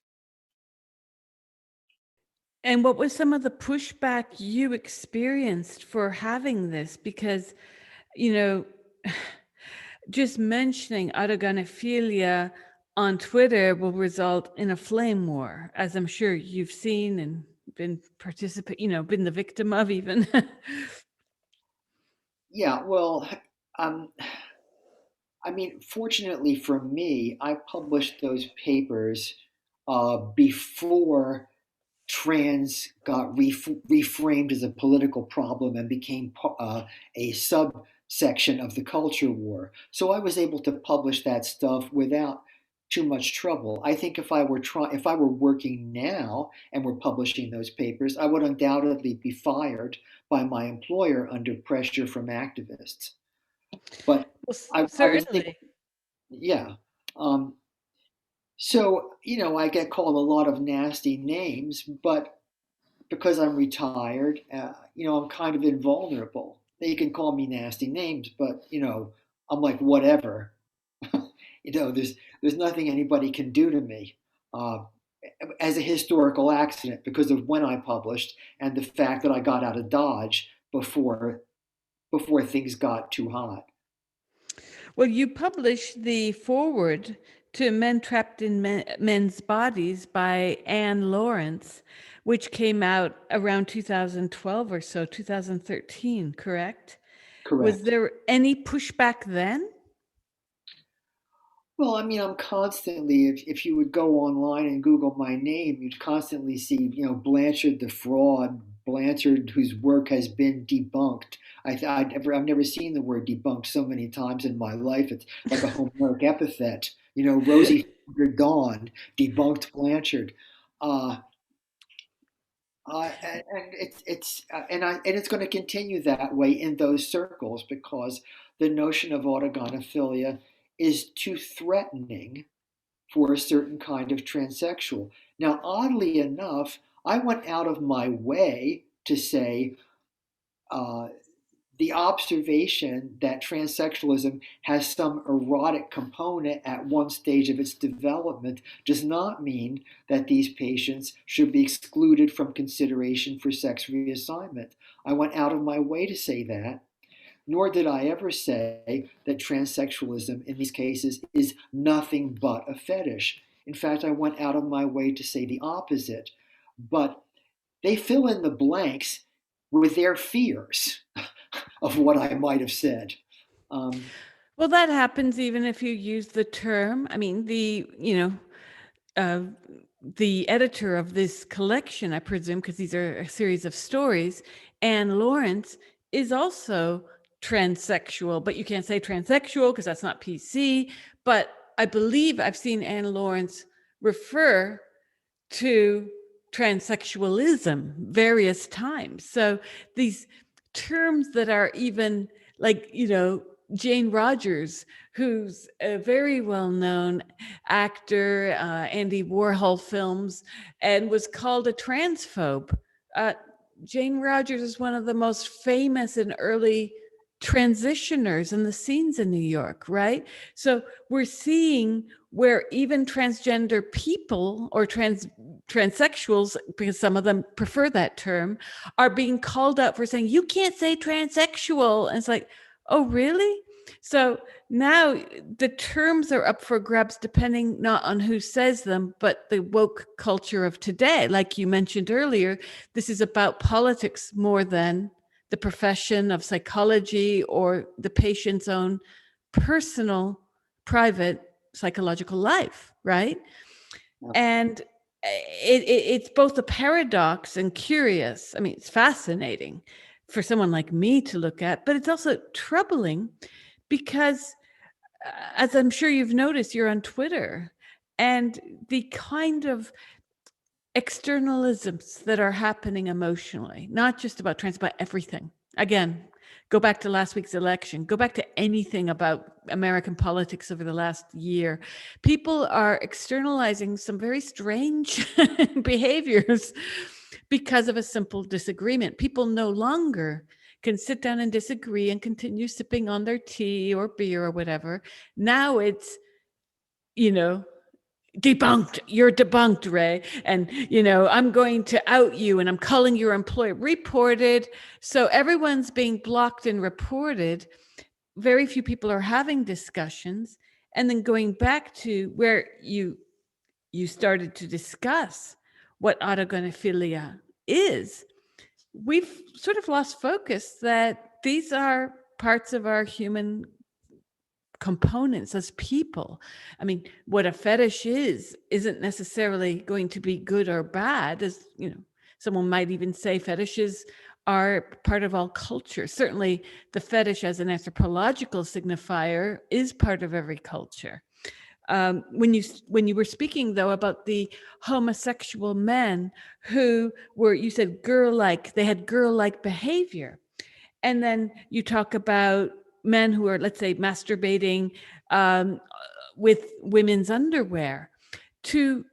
And what was some of the pushback you experienced for having this? Because, you know, just mentioning autogynephilia on Twitter will result in a flame war, as I'm sure you've seen and been the victim of even. Yeah, well, um, I mean, fortunately for me, I published those papers before trans got reframed as a political problem and became a subsection of the culture war. So I was able to publish that stuff without too much trouble. I think if I were working now and were publishing those papers, I would undoubtedly be fired by my employer under pressure from activists. But Well, I was able, certainly. yeah. Um, so, I get called a lot of nasty names, but because I'm retired, I'm kind of invulnerable. They can call me nasty names, but I'm like whatever. There's nothing anybody can do to me. uh, as a historical accident because of when I published and the fact that I got out of Dodge before things got too hot. Well, you published the foreword to Men Trapped in Men's Bodies by Anne Lawrence, which came out around 2012 or so, 2013, correct? Was Correct. there any pushback then? Well, I mean, I'm constantly, if you would go online and Google my name, you'd constantly see, Blanchard the fraud, Blanchard whose work has been debunked. I've never seen the word debunked so many times in my life. It's like a Homeric epithet. Rosie Dawn debunked Blanchard. Uh, and it's going to continue that way in those circles because the notion of autogynephilia is too threatening for a certain kind of transsexual. Now, oddly enough, I went out of my way to say uh, the observation that transsexualism has some erotic component at one stage of its development does not mean that these patients should be excluded from consideration for sex reassignment. I went out of my way to say that, nor did I ever say that transsexualism in these cases is nothing but a fetish. In fact, I went out of my way to say the opposite. But they fill in the blanks with their fears of what I might have said. Well, that happens even if you use the term. I mean, uh, the editor of this collection, I presume, because these are a series of stories, Anne Lawrence, is also transsexual, but you can't say transsexual because that's not PC. But I believe I've seen Anne Lawrence refer to transsexualism various times. So these terms that are even like, Jane Rogers, who's a very well-known actor, Andy Warhol films, and was called a transphobe. Jane Rogers is one of the most famous and early transitioners in the scenes in New York, right? So we're seeing where even transgender people or transsexuals, because some of them prefer that term, are being called out for saying, you can't say transsexual. And it's like, oh, really? So now the terms are up for grabs depending not on who says them, but the woke culture of today. Like you mentioned earlier, this is about politics more than the profession of psychology or the patient's own personal, private psychological life, right? And it's both a paradox and curious. I mean, it's fascinating for someone like me to look at, but it's also troubling because, as I'm sure you've noticed, you're on Twitter, and the kind of externalisms that are happening emotionally, not just about trans, but everything. Again, go back to last week's election, go back to anything about American politics over the last year. People are externalizing some very strange behaviors because of a simple disagreement. People no longer can sit down and disagree and continue sipping on their tea or beer or whatever. Now it's, debunked, you're debunked, Ray, and I'm going to out you and I'm calling your employer, reported. So everyone's being blocked and reported. Very few people are having discussions. And then going back to where you started to discuss what autogynephilia is, we've sort of lost focus that these are parts of our human components as people. I mean, what a fetish isn't necessarily going to be good or bad. As someone might even say fetishes are part of all culture. Certainly the fetish as an anthropological signifier is part of every culture. When you were speaking though about the homosexual men who were, you said girl-like, they had girl-like behavior. And then you talk about men who are, let's say, masturbating with women's underwear. To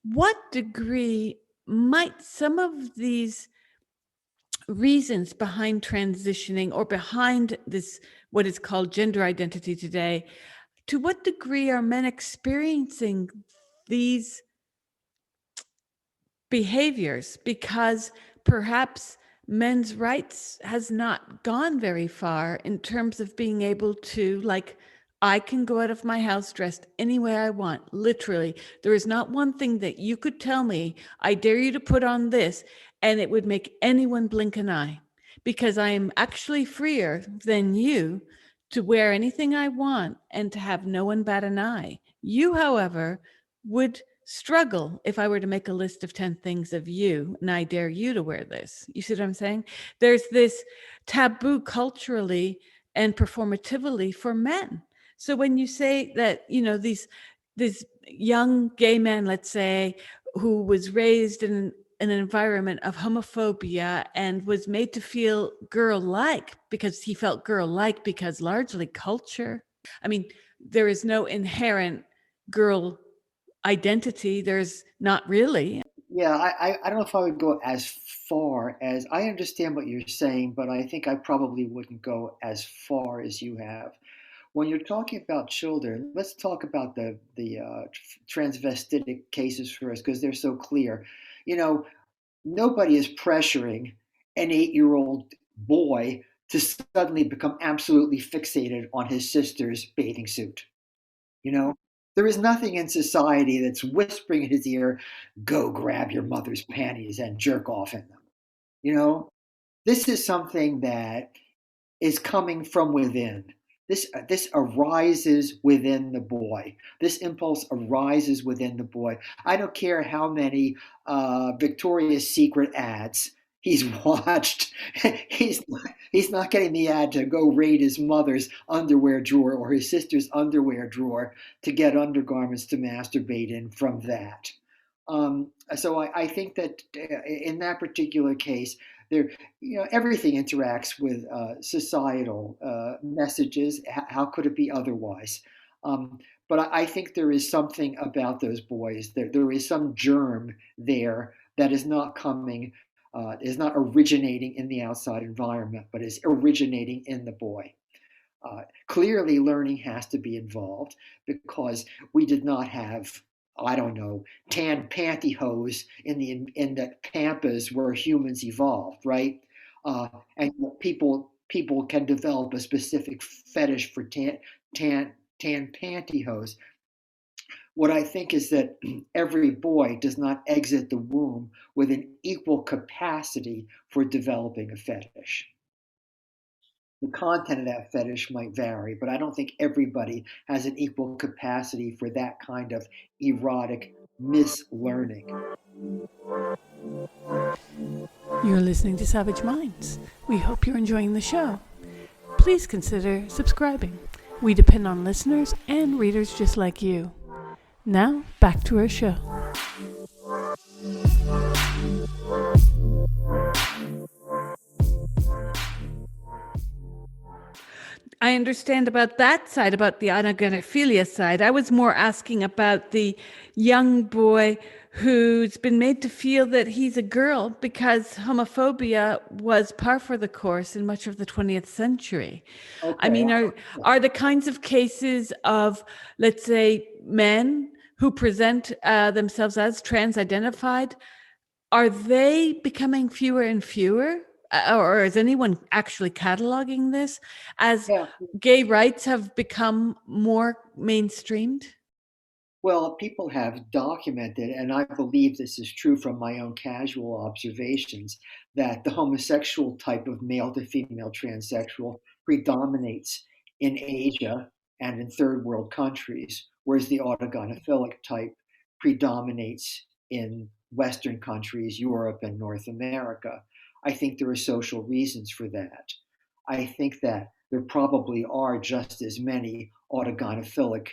what degree might some of these reasons behind transitioning or behind this, what is called gender identity today, to what degree are men experiencing these behaviors, because perhaps men's rights has not gone very far in terms of being able to, like, I can go out of my house dressed any way I want. Literally, there is not one thing that you could tell me, I dare you to put on this, and it would make anyone blink an eye, because I am actually freer than you to wear anything I want and to have no one bat an eye. You, however, would struggle if I were to make a list of 10 things of you and I dare you to wear this. You see what I'm saying? There's this taboo culturally and performatively for men. So when you say that, this young gay man, let's say, who was raised in an environment of homophobia and was made to feel girl-like because he felt girl-like because largely culture. I mean, there is no inherent girl identity. There's not really. Yeah, I don't know if I would go as far as I understand what you're saying, but I think I probably wouldn't go as far as you have. When you're talking about children, let's talk about the transvestitic cases first because they're so clear. You know, nobody is pressuring an 8-year-old boy to suddenly become absolutely fixated on his sister's bathing suit. You know, there is nothing in society that's whispering in his ear, go grab your mother's panties and jerk off in them. You know, this is something that is coming from within. This arises within the boy. This impulse arises within the boy. I don't care how many Victoria's Secret ads he's watched. He's not getting the ad to go raid his mother's underwear drawer or his sister's underwear drawer to get undergarments to masturbate in from that. So I think that in that particular case, there, everything interacts with societal messages. How could it be otherwise? But I think there is something about those boys. There is some germ there that is not coming, is not originating in the outside environment, but is originating in the boy. Clearly, learning has to be involved because we did not have, I don't know, tan pantyhose in the pampas where humans evolved, right? And people can develop a specific fetish for tan pantyhose. What I think is that every boy does not exit the womb with an equal capacity for developing a fetish. The content of that fetish might vary, but I don't think everybody has an equal capacity for that kind of erotic mislearning. You're listening to Savage Minds. We hope you're enjoying the show. Please consider subscribing. We depend on listeners and readers just like you. Now, back to our show. I understand about that side, about the autogynephilia side. I was more asking about the young boy who's been made to feel that he's a girl because homophobia was par for the course in much of the 20th century. Okay. I mean, are the kinds of cases of, let's say, men who present themselves as trans-identified, are they becoming fewer and fewer? Or is anyone actually cataloging this as Yeah. gay rights have become more mainstreamed? Well, people have documented, and I believe this is true from my own casual observations, that the homosexual type of male to female transsexual predominates in Asia and in third world countries, whereas the autogynephilic type predominates in Western countries, Europe, and North America. I think there are social reasons for that. I think that there probably are just as many autogynephilic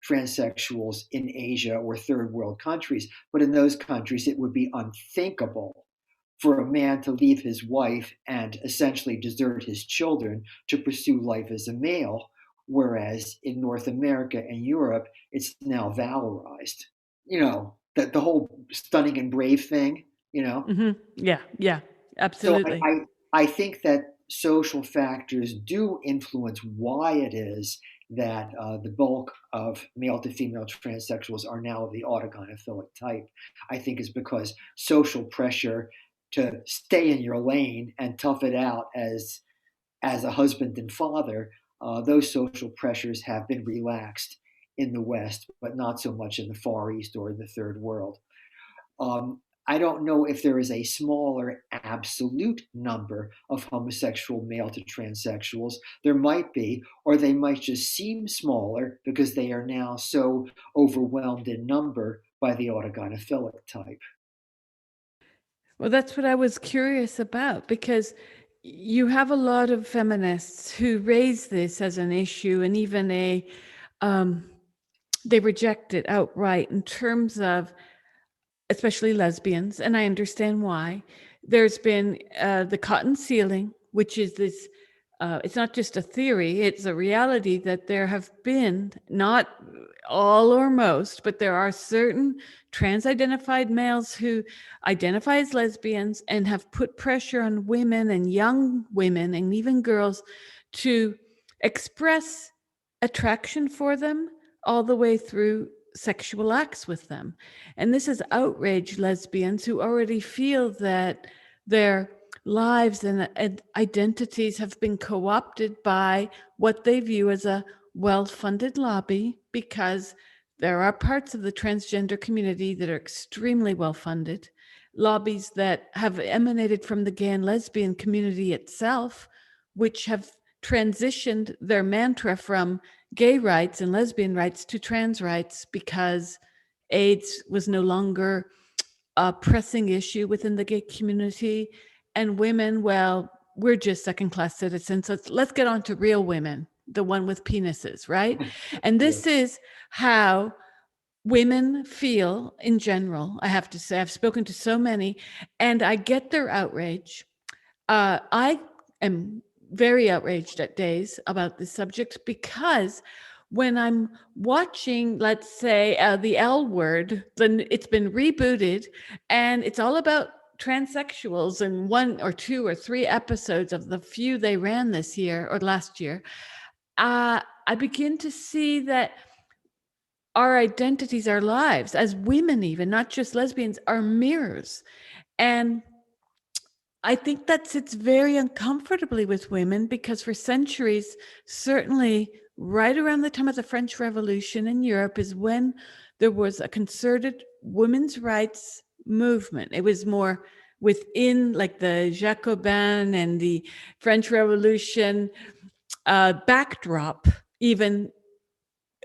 transsexuals in Asia or third world countries, but in those countries it would be unthinkable for a man to leave his wife and essentially desert his children to pursue life as a male, whereas in North America and Europe it's now valorized. The whole stunning and brave thing. Yeah, So absolutely. I think that social factors do influence why it is that the bulk of male to female transsexuals are now of the autogynephilic type, I think is because social pressure to stay in your lane and tough it out as a husband and father, those social pressures have been relaxed in the West, but not so much in the Far East or in the Third World. I don't know if there is a smaller absolute number of homosexual male to transsexuals. There might be, or they might just seem smaller because they are now so overwhelmed in number by the autogynephilic type. Well, that's what I was curious about because you have a lot of feminists who raise this as an issue and even um, they reject it outright in terms of especially lesbians, and I understand why. There's been the cotton ceiling, which is this, it's not just a theory, it's a reality that there have been, not all or most, but there are certain trans-identified males who identify as lesbians and have put pressure on women and young women and even girls to express attraction for them all the way through sexual acts with them. And this has outraged lesbians who already feel that their lives and identities have been co-opted by what they view as a well-funded lobby, because there are parts of the transgender community that are extremely well-funded, lobbies that have emanated from the gay and lesbian community itself, which have transitioned their mantra from gay rights and lesbian rights to trans rights because AIDS was no longer a pressing issue within the gay community. And women, well, we're just second-class citizens. So let's get on to real women, the one with penises, right? And this is how women feel in general. I have to say, I've spoken to so many, and I get their outrage. I am very outraged at days about this subject because when I'm watching, let's say, the L Word, then it's been rebooted and it's all about transsexuals in 1 or 2 or 3 episodes of the few they ran this year or last year. I begin to see that our identities, our lives as women, even not just lesbians, are mirrors. And I think that sits very uncomfortably with women because for centuries, certainly right around the time of the French Revolution in Europe is when there was a concerted women's rights movement. It was more within like the Jacobin and the French Revolution backdrop, even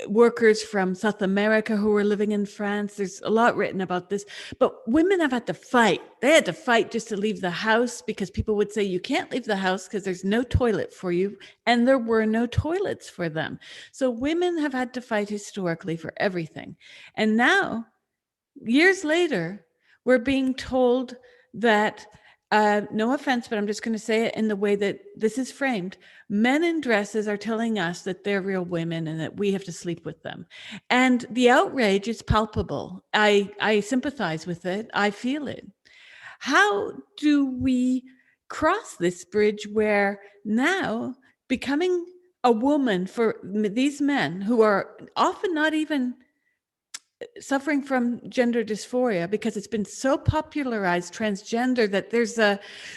workers from South America who were living in France. There's a lot written about this, but women have had to fight. They had to fight just to leave the house because people would say, you can't leave the house because there's no toilet for you. And there were no toilets for them. So women have had to fight historically for everything. And now, years later, we're being told that no offense, but I'm just going to say it in the way that this is framed. Men in dresses are telling us that they're real women and that we have to sleep with them. And the outrage is palpable. I sympathize with it. I feel it. How do we cross this bridge where now becoming a woman for these men who are often not even suffering from gender dysphoria because it's been so popularized transgender that there's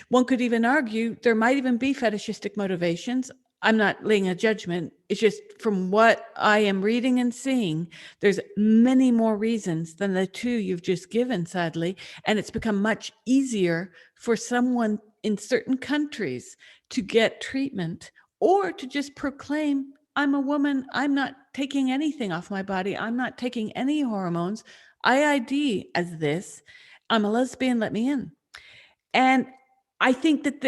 one could even argue there might even be fetishistic motivations. I'm not laying a judgment. It's just from what I am reading and seeing, there's many more reasons than the 2 you've just given, sadly. And it's become much easier for someone in certain countries to get treatment or to just proclaim, I'm a woman. I'm not taking anything off my body. I'm not taking any hormones. I ID as this. I'm a lesbian. Let me in. And I think that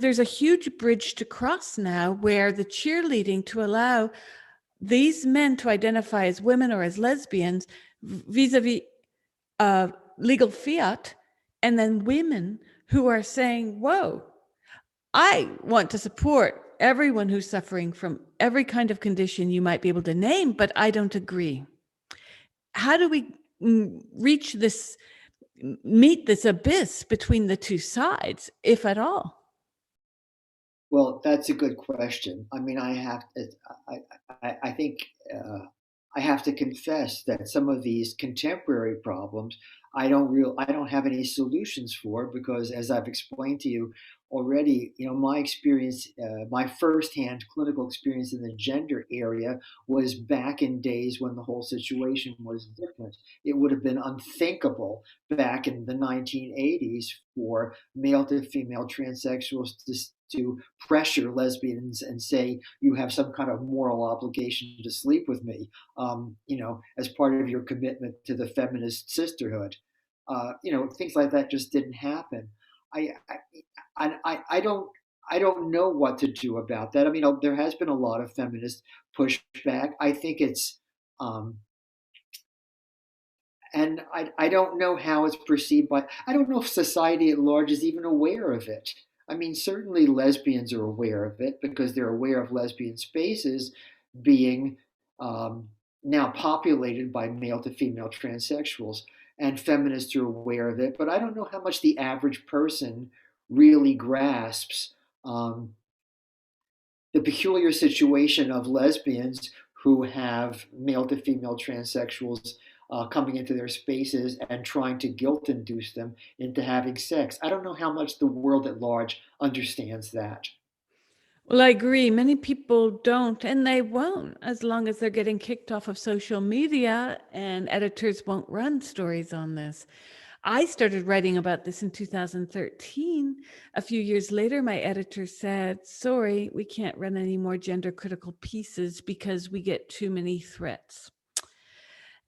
there's a huge bridge to cross now where the cheerleading to allow these men to identify as women or as lesbians vis-a-vis legal fiat, and then women who are saying, whoa, I want to support everyone who's suffering from every kind of condition you might be able to name, but I don't agree. How do we reach this, meet this abyss between the 2 sides, if at all? Well, that's a good question. I mean, I, I think I have to confess that some of these contemporary problems I don't have any solutions for because, as I've explained to you already, my experience, my firsthand clinical experience in the gender area was back in days when the whole situation was different. It would have been unthinkable back in the 1980s for male to female transsexuals to pressure lesbians and say you have some kind of moral obligation to sleep with me, as part of your commitment to the feminist sisterhood. Things like that just didn't happen. I, I don't. I don't know what to do about that. I mean, there has been a lot of feminist pushback. I think it's and I don't know how it's perceived by, I don't know if society at large is even aware of it. I mean, certainly lesbians are aware of it because they're aware of lesbian spaces being now populated by male to female transsexuals, and feminists are aware of it. But I don't know how much the average person really grasps um, the peculiar situation of lesbians who have male to female transsexuals coming into their spaces and trying to guilt induce them into having sex. I don't know how much the world at large understands that. Well, I agree. Many people don't, and they won't, as long as they're getting kicked off of social media and editors won't run stories on this. I started writing about this in 2013. A few years later, my editor said, sorry, we can't run any more gender critical pieces because we get too many threats.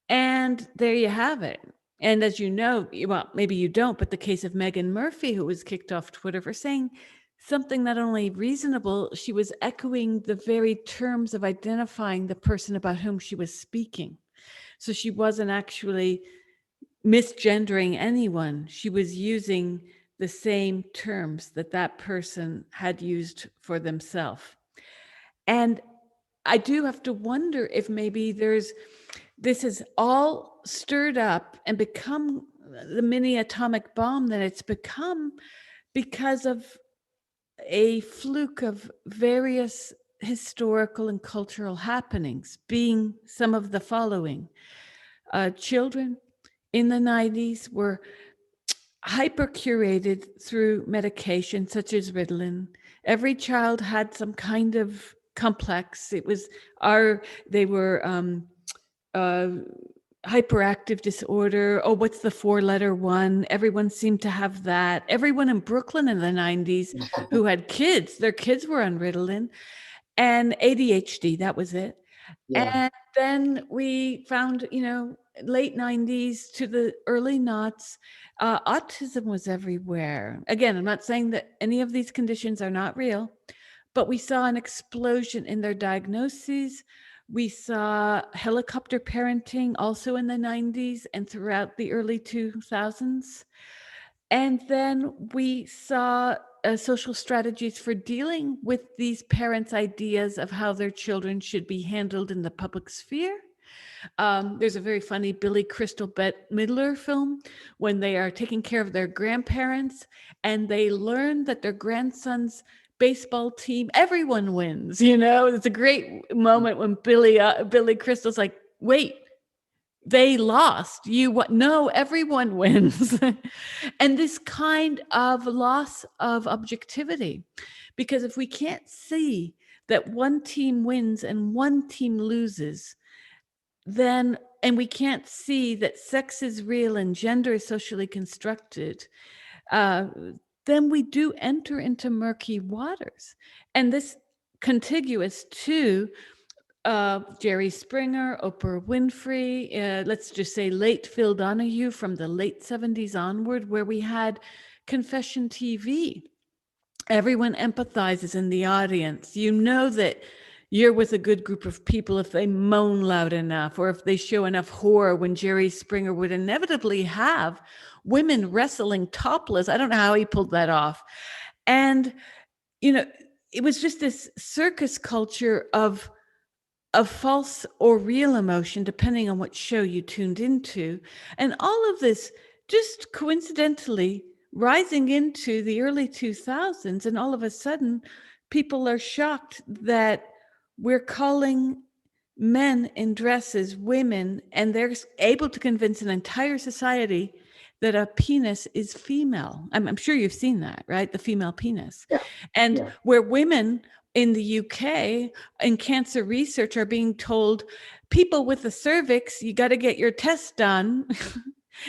And there you have it. And as you know, well, maybe you don't, but the case of Megan Murphy, who was kicked off Twitter for saying something not only reasonable, she was echoing the very terms of identifying the person about whom she was speaking. So she wasn't actually misgendering anyone. She was using the same terms that that person had used for themselves. And I do have to wonder if maybe this has all stirred up and become the mini atomic bomb that it's become because of a fluke of various historical and cultural happenings, being some of the following. Children in the 90s were hyper curated through medication such as Ritalin. Every child had some kind of complex. They were uh, hyperactive disorder. Oh, what's the 4-letter one? Everyone seemed to have that. Everyone in Brooklyn in the 90s who had kids, their kids were on Ritalin, and ADHD, that was it. Yeah. And then we found, late 90s to the early noughts, autism was everywhere. Again, I'm not saying that any of these conditions are not real, but we saw an explosion in their diagnoses. We saw helicopter parenting also in the 90s and throughout the early 2000s. And then we saw social strategies for dealing with these parents' ideas of how their children should be handled in the public sphere. There's a very funny Billy Crystal Bette Midler film when they are taking care of their grandparents and they learn that their grandson's baseball team, everyone wins. It's a great moment when Billy Crystal's like, wait, they lost. No, everyone wins. And this kind of loss of objectivity, because if we can't see that one team wins and one team loses, and we can't see that sex is real and gender is socially constructed, then we do enter into murky waters. And this contiguous to Jerry Springer, Oprah Winfrey, let's just say late Phil Donahue from the late 70s onward, where we had confession TV. Everyone empathizes in the audience. You know that you're with a good group of people if they moan loud enough or if they show enough horror, when Jerry Springer would inevitably have women wrestling topless. I don't know how he pulled that off. And, it was just this circus culture of false or real emotion, depending on what show you tuned into. And all of this just coincidentally rising into the early 2000s, and all of a sudden, people are shocked that we're calling men in dresses women, and they're able to convince an entire society that a penis is female. I'm sure you've seen that, right? The female penis. Yeah, And yeah. where women in the UK in cancer research are being told, people with the cervix, you got to get your test done,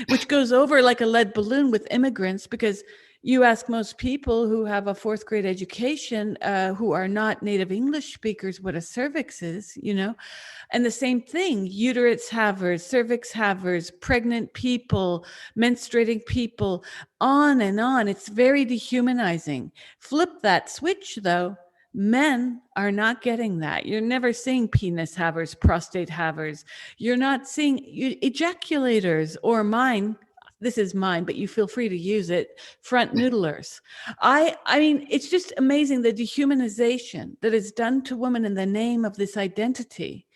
which goes over like a lead balloon with immigrants, because you ask most people who have a fourth grade education, who are not native English speakers, what a cervix is, and the same thing, uterus havers, cervix havers, pregnant people, menstruating people, on and on. It's very dehumanizing. Flip that switch, though. Men are not getting that. You're never seeing penis havers, prostate havers. You're not seeing ejaculators or mine. This is mine, but you feel free to use it. Front noodlers. I mean, it's just amazing the dehumanization that is done to women in the name of this identity.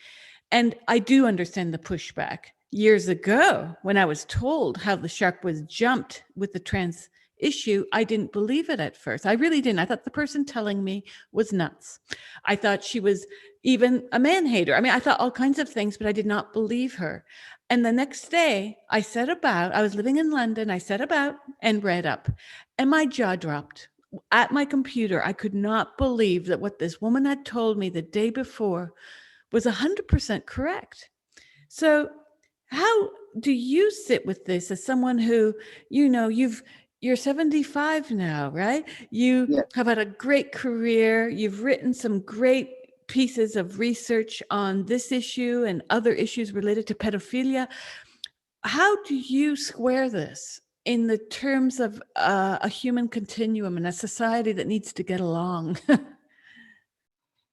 And I do understand the pushback. Years ago, when I was told how the shark was jumped with the trans issue, I didn't believe it at first. I really didn't. I thought the person telling me was nuts. I thought she was even a man hater. I mean, I thought all kinds of things, but I did not believe her. And the next day, I was living in London, I set about and read up, and my jaw dropped. At my computer, I could not believe that what this woman had told me the day before was 100% correct. So how do you sit with this as someone who, you're 75 now, right? You Yeah. have had a great career. You've written some great pieces of research on this issue and other issues related to pedophilia. How do you square this in the terms of a human continuum and a society that needs to get along?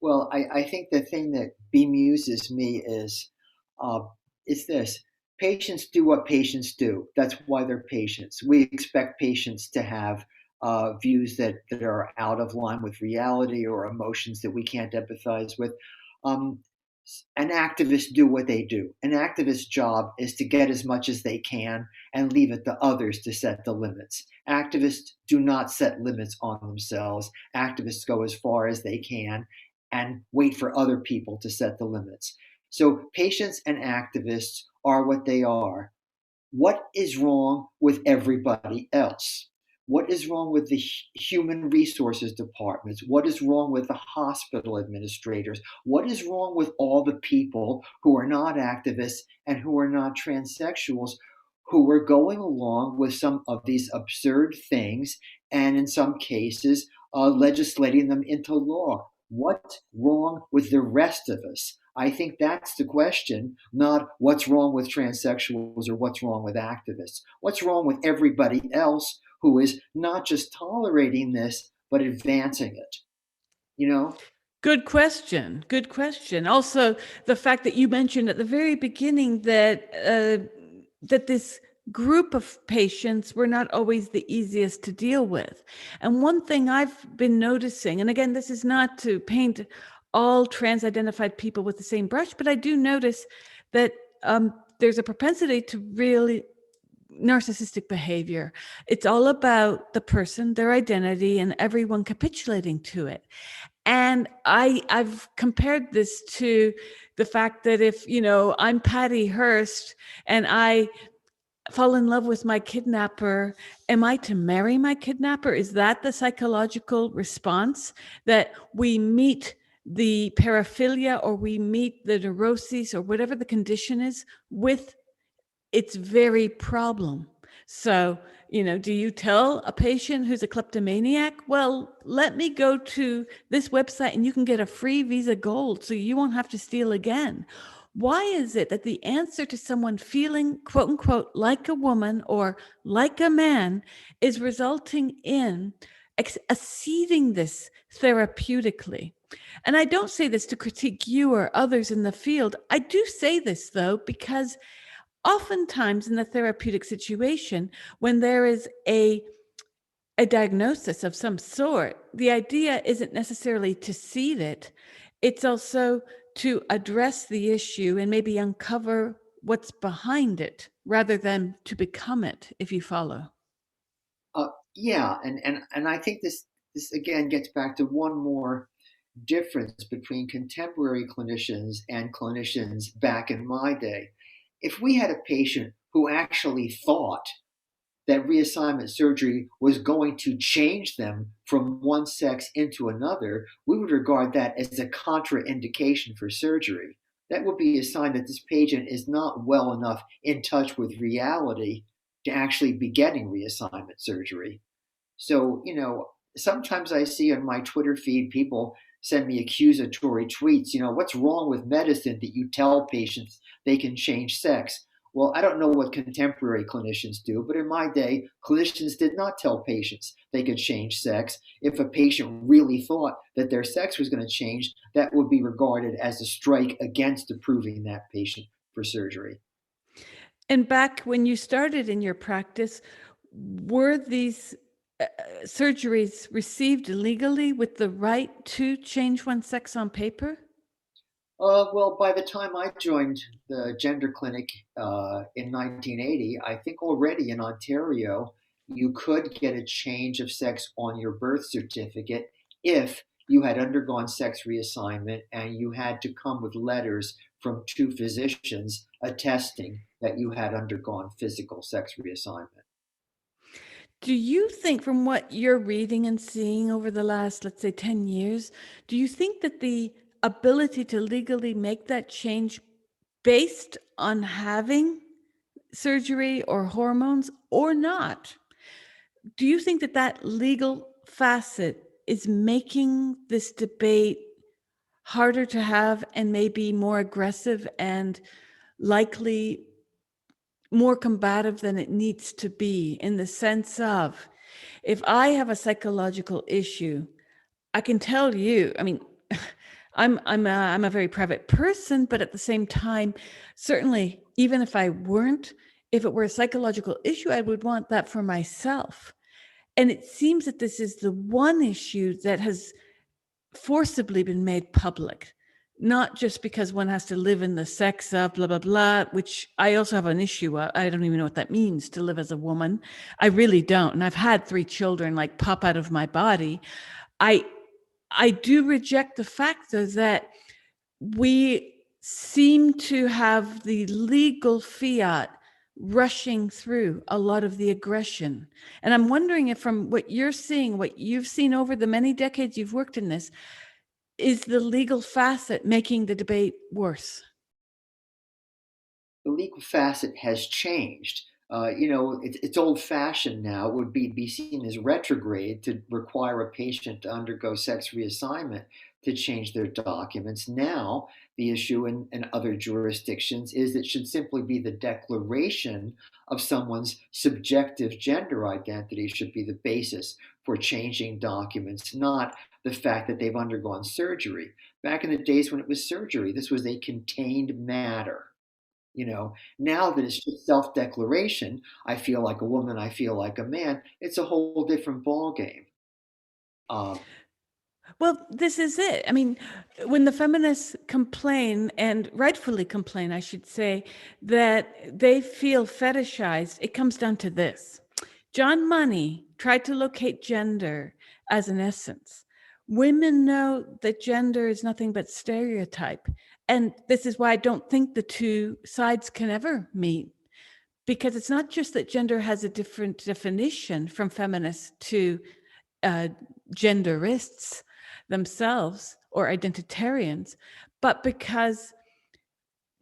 Well, I think the thing that bemuses me uh, is this. Patients do what patients do. That's why they're patients. We expect patients to have views that are out of line with reality or emotions that we can't empathize with. Um, and activists do what they do. An activist's job is to get as much as they can and leave it to others to set the limits. Activists do not set limits on themselves. Activists go as far as they can and wait for other people to set the limits. So patients and activists are what they are. What is wrong with everybody else? What is wrong with the human resources departments? What is wrong with the hospital administrators? What is wrong with all the people who are not activists and who are not transsexuals, who are going along with some of these absurd things and in some cases legislating them into law? What's wrong with the rest of us? I think that's the question, not what's wrong with transsexuals or what's wrong with activists. What's wrong with everybody else who is not just tolerating this, but advancing it? You know? Good question. Good question. Also, the fact that you mentioned at the very beginning that this group of patients were not always the easiest to deal with. And one thing I've been noticing, and again, this is not to paint all trans-identified people with the same brush, but I do notice that there's a propensity to really narcissistic behavior. It's all about the person, their identity, and everyone capitulating to it. And I've compared this to the fact that if, I'm Patty Hearst and I fall in love with my kidnapper, am I to marry my kidnapper? Is that the psychological response, that we meet the paraphilia or we meet the neuroses or whatever the condition is with its very problem? So, do you tell a patient who's a kleptomaniac, well, let me go to this website and you can get a free Visa Gold so you won't have to steal again? Why is it that the answer to someone feeling, quote unquote, like a woman or like a man is resulting in acceding this therapeutically? And I don't say this to critique you or others in the field. I do say this, though, because oftentimes in the therapeutic situation, when there is a diagnosis of some sort, the idea isn't necessarily to seed it. It's also to address the issue and maybe uncover what's behind it rather than to become it, if you follow. Yeah, and I think this again gets back to one more difference between contemporary clinicians and clinicians back in my day. If we had a patient who actually thought that reassignment surgery was going to change them from one sex into another, we would regard that as a contraindication for surgery. That would be a sign that this patient is not well enough in touch with reality to actually be getting reassignment surgery. So, sometimes I see on my Twitter feed people send me accusatory tweets. What's wrong with medicine that you tell patients they can change sex? Well, I don't know what contemporary clinicians do, but in my day, clinicians did not tell patients they could change sex. If a patient really thought that their sex was going to change, that would be regarded as a strike against approving that patient for surgery. And back when you started in your practice, were these surgeries received legally with the right to change one's sex on paper? Well, by the time I joined the gender clinic in 1980, I think already in Ontario, you could get a change of sex on your birth certificate if you had undergone sex reassignment and you had to come with letters from two physicians attesting that you had undergone physical sex reassignment. Do you think, from what you're reading and seeing over the last, let's say, 10 years, do you think that the ability to legally make that change based on having surgery or hormones or not? Do you think that that legal facet is making this debate harder to have and maybe more aggressive and likely more combative than it needs to be, in the sense of, if I have a psychological issue, I can tell you, I mean, I'm a very private person, but at the same time, certainly, even if I weren't, if it were a psychological issue, I would want that for myself. And it seems that this is the one issue that has forcibly been made public, not just because one has to live in the sex of blah, blah, blah, which I also have an issue. I don't even know what that means to live as a woman. I really don't. And I've had 3 children like pop out of my body. I I do reject the fact, though, that we seem to have the legal fiat rushing through a lot of the aggression. And I'm wondering if, from what you're seeing, what you've seen over the many decades you've worked in this, is the legal facet making the debate worse? The legal facet has changed. It's old fashioned now. It would be seen as retrograde to require a patient to undergo sex reassignment to change their documents. Now, the issue in other jurisdictions is it should simply be the declaration of someone's subjective gender identity should be the basis for changing documents, not the fact that they've undergone surgery. Back in the days when it was surgery, this was a contained matter. Now that it's just self-declaration, I feel like a woman, I feel like a man, it's a whole different ballgame. Um, Well, this is it. I mean, when the feminists complain, and rightfully complain, I should say, that they feel fetishized, it comes down to this. John Money tried to locate gender as an essence. Women know that gender is nothing but stereotype. And this is why I don't think the two sides can ever meet, because it's not just that gender has a different definition from feminists to uh, genderists themselves or identitarians, but because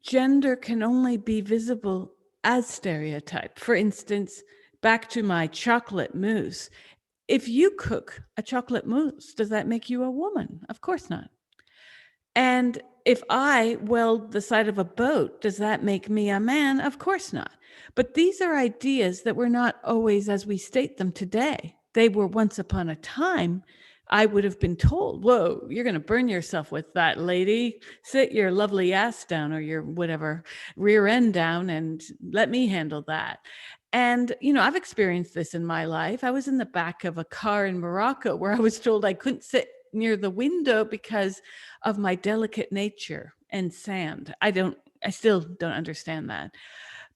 gender can only be visible as stereotype. For instance, back to my chocolate mousse. If you cook a chocolate mousse, does that make you a woman? Of course not. And if I weld the side of a boat, does that make me a man? Of course not. But these are ideas that were not always as we state them today. They were once upon a time. I would have been told, whoa, you're going to burn yourself with that, lady. Sit your lovely ass down, or your whatever rear end down, and let me handle that. And, I've experienced this in my life. I was in the back of a car in Morocco where I was told I couldn't sit near the window because of my delicate nature and sand. I still don't understand that.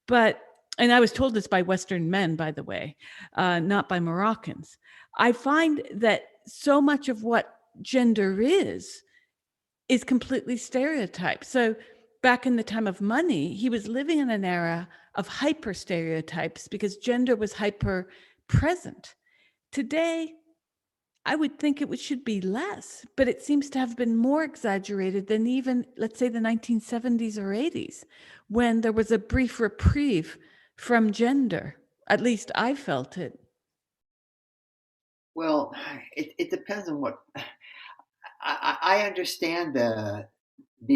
But and I was told this by Western men, by the way, not by Moroccans. I find that so much of what gender is completely stereotyped. So back in the time of money, he was living in an era of hyper stereotypes because gender was hyper present. Today, I would think should be less, but it seems to have been more exaggerated than even, let's say, the 1970s or 80s, when there was a brief reprieve from gender. At least I felt it. Well, it depends on what. I understand the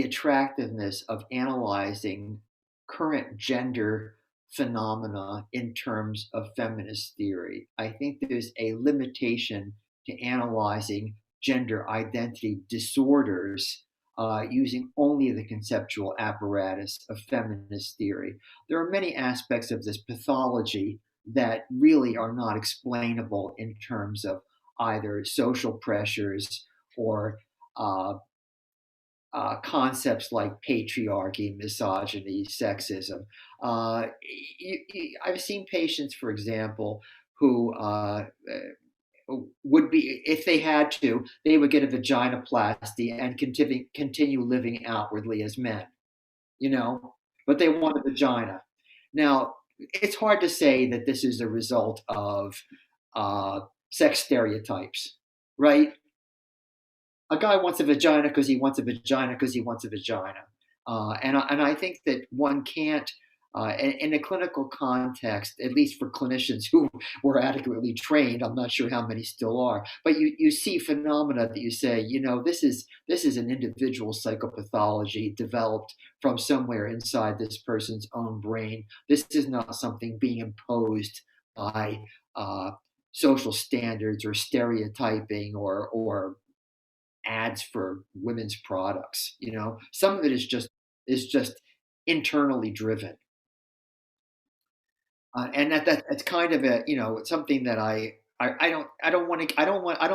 attractiveness of analyzing current gender phenomena in terms of feminist theory. I think there's a limitation to analyzing gender identity disorders using only the conceptual apparatus of feminist theory. There are many aspects of this pathology that really are not explainable in terms of either social pressures or uh, concepts like patriarchy, misogyny, sexism. I've seen patients, for example, who would be, if they had to, they would get a vaginoplasty and continue living outwardly as men, you know, but they want a vagina. Now, it's hard to say that this is a result of uh, sex stereotypes, right? A guy wants a vagina because he wants a vagina because he wants a vagina. And I think that one can't, in a clinical context, at least for clinicians who were adequately trained, I'm not sure how many still are, but you see phenomena that you say, you know, this is an individual psychopathology developed from somewhere inside this person's own brain. This is not something being imposed by social standards or stereotyping or ads for women's products. You know, some of it is just internally driven, and that's kind of a, you know, something that I don't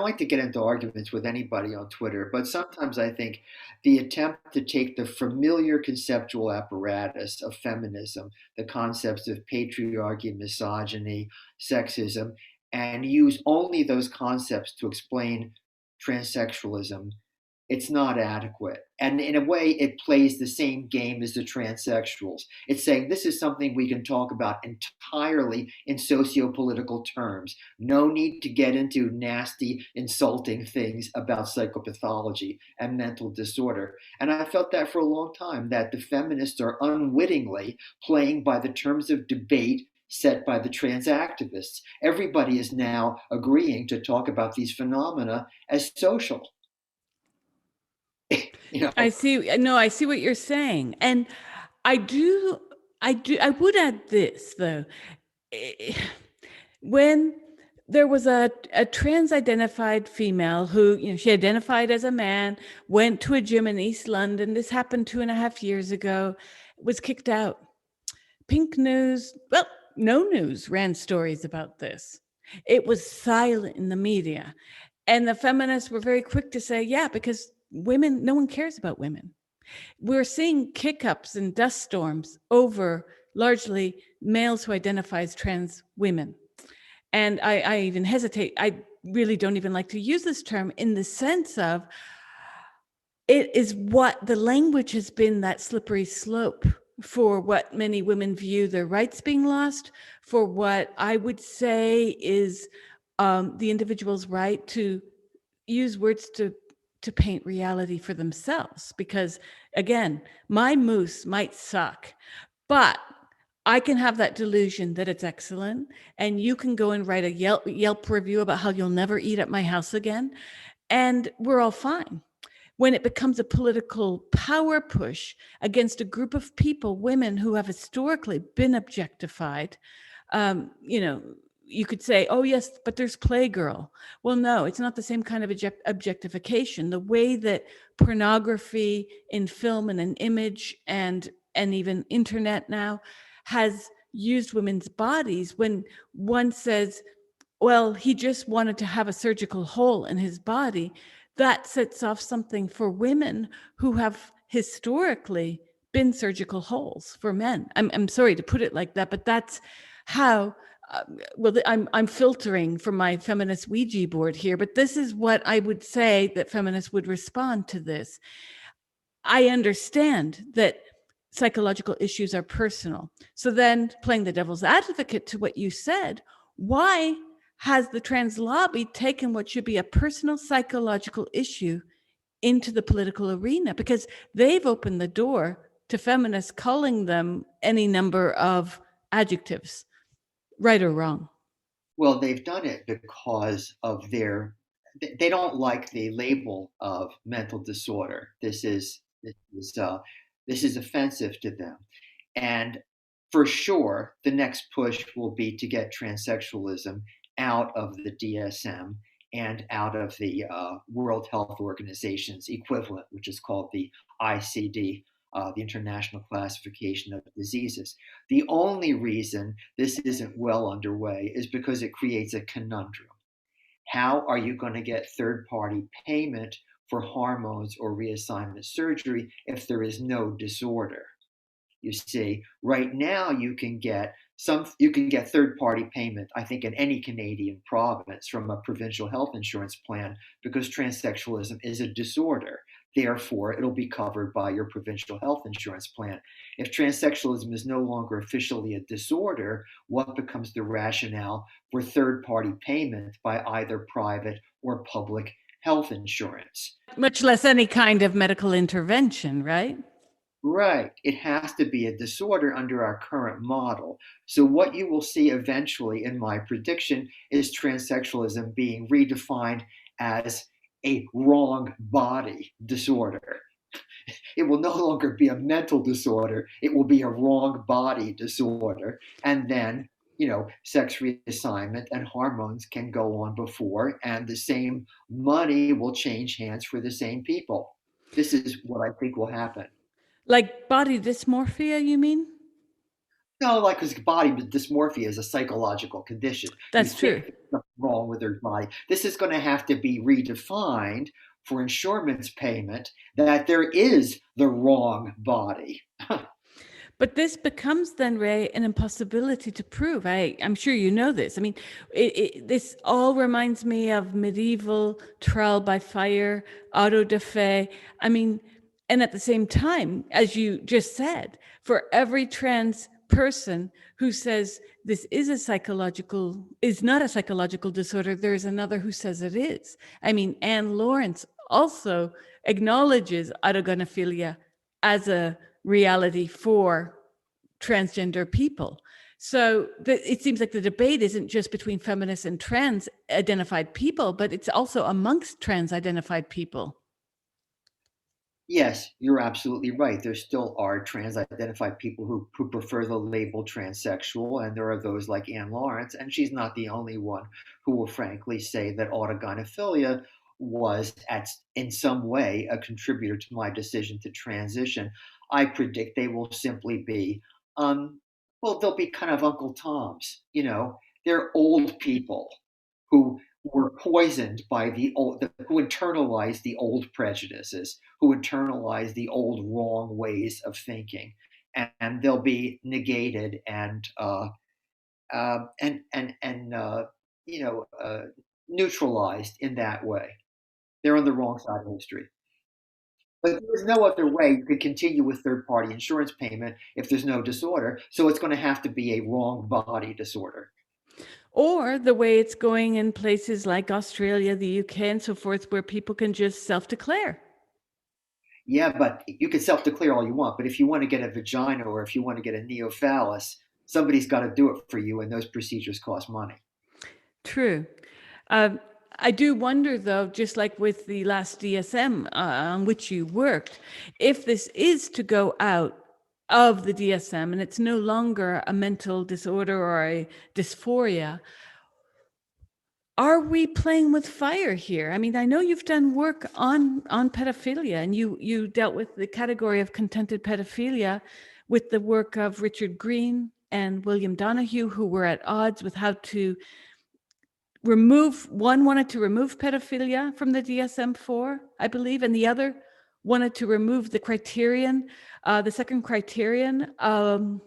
like to get into arguments with anybody on Twitter, but sometimes I think the attempt to take the familiar conceptual apparatus of feminism, the concepts of patriarchy, misogyny, sexism, and use only those concepts to explain transsexualism, it's not adequate. And in a way, it plays the same game as the transsexuals. It's saying this is something we can talk about entirely in sociopolitical terms. No need to get into nasty, insulting things about psychopathology and mental disorder. And I felt that for a long time, that the feminists are unwittingly playing by the terms of debate set by the trans activists. Everybody is now agreeing to talk about these phenomena as social. You know, I see. No, I see what you're saying. And I do, I would add this though. Eh, When there was a trans identified female who, you know, she identified as a man, went to a gym in East London. This happened 2.5 years ago, was kicked out. Pink News, well, no news ran stories about this. It was silent in the media. And the feminists were very quick to say, yeah, because women, no one cares about women. We're seeing kick-ups and dust storms over largely males who identify as trans women. And I even hesitate. I really don't even like to use this term in the sense of it is what the language has been, that slippery slope for what many women view their rights being lost, for what I would say is the individual's right to use words to paint reality for themselves. Because again, my moose might suck, but I can have that delusion that it's excellent, and you can go and write a Yelp review about how you'll never eat at my house again, and we're all fine. When it becomes a political power push against a group of people, women who have historically been objectified, you know, you could say, oh, yes, but there's Playgirl. Well, no, it's not the same kind of objectification. The way that pornography in film and in image and even internet now has used women's bodies, when one says, well, he just wanted to have a surgical hole in his body, that sets off something for women who have historically been surgical holes for men. I'm sorry to put it like that, but that's how. I'm filtering from my feminist Ouija board here, but this is what I would say that feminists would respond to this. I understand that psychological issues are personal. So then, playing the devil's advocate to what you said, why has the trans lobby taken what should be a personal psychological issue into the political arena? Because they've opened the door to feminists calling them any number of adjectives, right or wrong. Well, they've done it because of they don't like the label of mental disorder. This is offensive to them. And for sure, the next push will be to get transsexualism out of the DSM and out of the World Health Organization's equivalent, which is called the ICD, the International Classification of Diseases. The only reason this isn't well underway is because it creates a conundrum. How are you going to get third-party payment for hormones or reassignment surgery if there is no disorder? You see, right now you can get third-party payment, I think, in any Canadian province from a provincial health insurance plan because transsexualism is a disorder. Therefore, it'll be covered by your provincial health insurance plan. If transsexualism is no longer officially a disorder, what becomes the rationale for third-party payment by either private or public health insurance? Much less any kind of medical intervention, right? Right. It has to be a disorder under our current model. So, what you will see eventually, in my prediction, is transsexualism being redefined as a wrong body disorder. It will no longer be a mental disorder, it will be a wrong body disorder. And then, sex reassignment and hormones can go on before, and the same money will change hands for the same people. This is what I think will happen. Like body dysmorphia, you mean? No, like because body dysmorphia is a psychological condition. You That's true. think there's something wrong with their body. This is going to have to be redefined for insurance payment that there is the wrong body. But this becomes then, Ray, an impossibility to prove. I'm sure you know this. I mean, this all reminds me of medieval trial by fire, auto da fe. I mean, and at the same time, as you just said, for every trans person who says this is not a psychological disorder, there's another who says it is. I mean, Anne Lawrence also acknowledges autogynephilia as a reality for transgender people. So it seems like the debate isn't just between feminists and trans identified people, but it's also amongst trans identified people. Yes, you're absolutely right. There still are trans identified people who prefer the label transsexual, and there are those like Anne Lawrence, and she's not the only one who will frankly say that autogynephilia was in some way a contributor to my decision to transition. I predict they will simply be, they'll be kind of Uncle Toms. They're old people who were poisoned by who internalized the old prejudices, who internalized the old wrong ways of thinking, and they'll be negated and neutralized in that way. They're on the wrong side of history. But there's no other way you could continue with third-party insurance payment if there's no disorder. So it's going to have to be a wrong body disorder. Or the way it's going in places like Australia, the UK, and so forth, where people can just self-declare. Yeah, but you can self-declare all you want. But if you want to get a vagina or if you want to get a neophallus, somebody's got to do it for you, and those procedures cost money. True. I do wonder, though, just like with the last DSM on which you worked, if this is to go out of the DSM and it's no longer a mental disorder or a dysphoria, are we playing with fire here? I mean, I know you've done work on pedophilia, and you dealt with the category of contented pedophilia with the work of Richard Green and William Donoghue, who were at odds with how to one wanted to remove pedophilia from the DSM-4, I believe, and the other wanted to remove the criterion, the second criterion of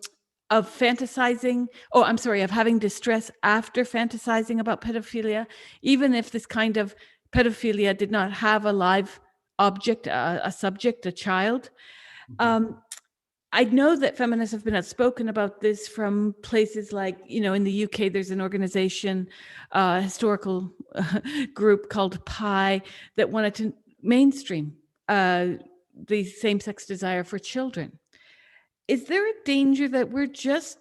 fantasizing, oh, I'm sorry, of having distress after fantasizing about pedophilia, even if this kind of pedophilia did not have a live object, a subject, a child. Mhm. Um, I know that feminists have been outspoken about this from places like, in the UK, there's an organization, historical group called Pi that wanted to mainstream the same-sex desire for children. Is there a danger that we're just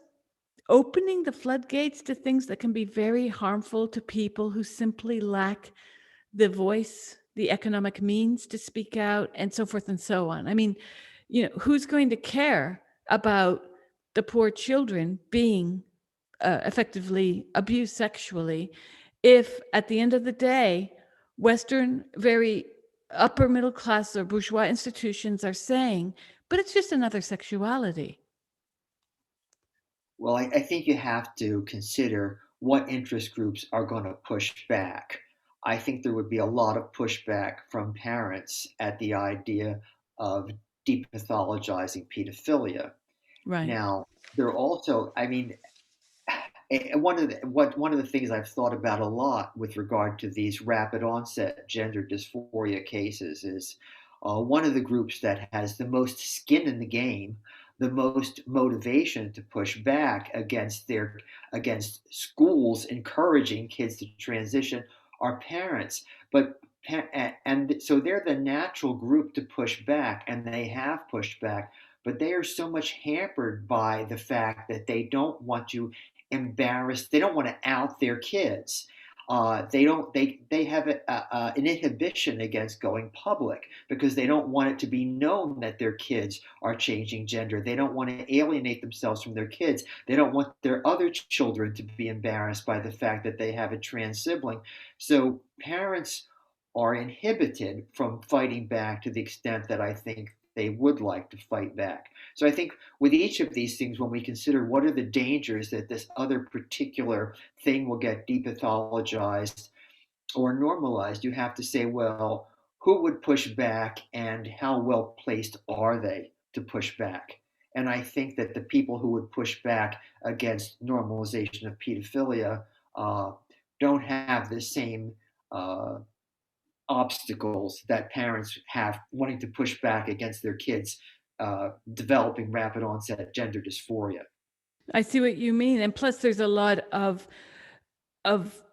opening the floodgates to things that can be very harmful to people who simply lack the voice, the economic means to speak out, and so forth and so on? I mean, who's going to care about the poor children being effectively abused sexually if at the end of the day, Western, very upper middle class or bourgeois institutions are saying, but it's just another sexuality. Well, I think you have to consider what interest groups are going to push back. I think there would be a lot of pushback from parents at the idea of depathologizing pedophilia. Right. Now, there also, I mean, one of the things I've thought about a lot with regard to these rapid onset gender dysphoria cases is one of the groups that has the most skin in the game, the most motivation to push back against schools encouraging kids to transition are parents. But and so they're the natural group to push back, and they have pushed back. But they are so much hampered by the fact that they don't want to embarrassed. They don't want to out their kids. They don't. They have an inhibition against going public because they don't want it to be known that their kids are changing gender. They don't want to alienate themselves from their kids. They don't want their other children to be embarrassed by the fact that they have a trans sibling. So parents are inhibited from fighting back to the extent that I think they would like to fight back. So I think with each of these things, when we consider what are the dangers that this other particular thing will get depathologized or normalized, you have to say, well, who would push back and how well placed are they to push back? And I think that the people who would push back against normalization of pedophilia uh, don't have the same uh, obstacles that parents have wanting to push back against their kids developing rapid onset gender dysphoria. I see what you mean. And plus there's a lot of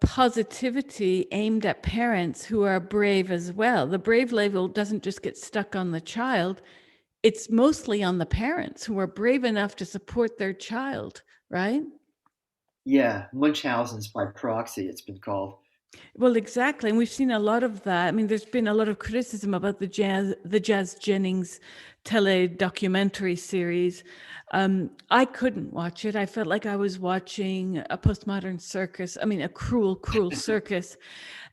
positivity aimed at parents who are brave as well. The brave label doesn't just get stuck on the child. It's mostly on the parents who are brave enough to support their child, right? Yeah, Munchausen's by proxy, it's been called. Well, exactly. And we've seen a lot of that. I mean, there's been a lot of criticism about the Jazz Jennings tele-documentary series. I couldn't watch it. I felt like I was watching a postmodern circus. I mean, a cruel, cruel circus.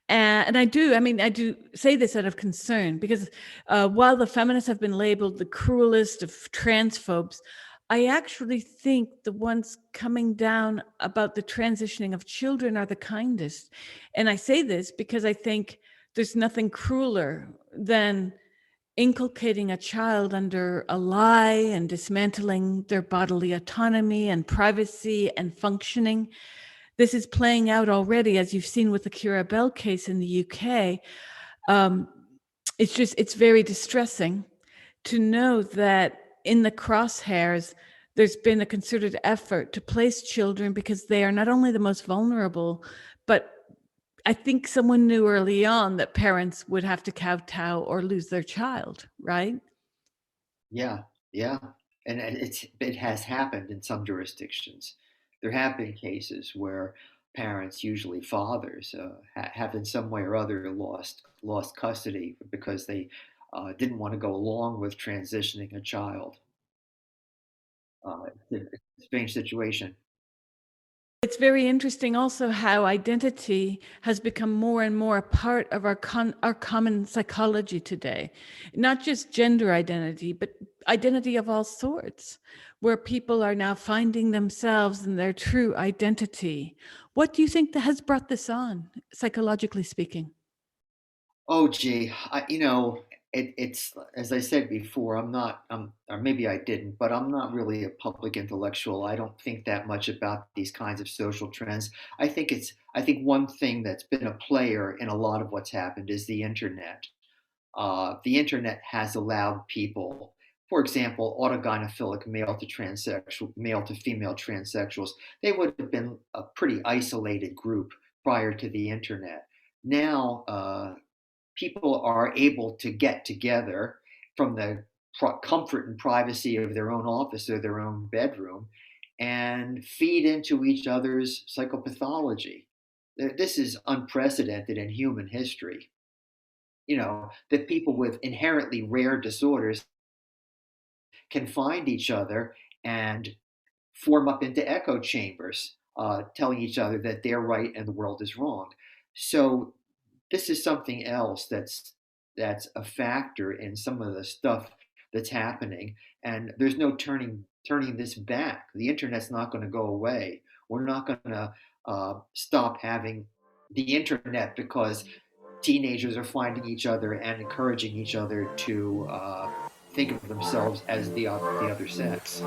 And I do say this out of concern because while the feminists have been labeled the cruelest of transphobes, I actually think the ones coming down about the transitioning of children are the kindest. And I say this because I think there's nothing crueler than inculcating a child under a lie and dismantling their bodily autonomy and privacy and functioning. This is playing out already, as you've seen with the Kira Bell case in the UK. Um, it's very distressing to know that in the crosshairs, there's been a concerted effort to place children because they are not only the most vulnerable, but I think someone knew early on that parents would have to kowtow or lose their child, right? Yeah, yeah, and it has happened in some jurisdictions. There have been cases where parents, usually fathers, have in some way or other lost custody because they didn't want to go along with transitioning a child. It's a strange situation. It's very interesting also how identity has become more and more a part of our common psychology today. Not just gender identity, but identity of all sorts, where people are now finding themselves in their true identity. What do you think that has brought this on, psychologically speaking? Oh, gee, it's as I said before, I'm not, or maybe I didn't, but I'm not really a public intellectual. I don't think that much about these kinds of social trends. I think one thing that's been a player in a lot of what's happened is the internet. The internet has allowed people, for example, autogynephilic male to female transsexuals, they would have been a pretty isolated group prior to the internet. Now, people are able to get together from the comfort and privacy of their own office or their own bedroom and feed into each other's psychopathology. This is unprecedented in human history. That people with inherently rare disorders can find each other and form up into echo chambers, telling each other that they're right and the world is wrong. So this is something else that's a factor in some of the stuff that's happening, and there's no turning this back. The internet's not going to go away. We're not going to stop having the internet because teenagers are finding each other and encouraging each other to think of themselves as the other sex.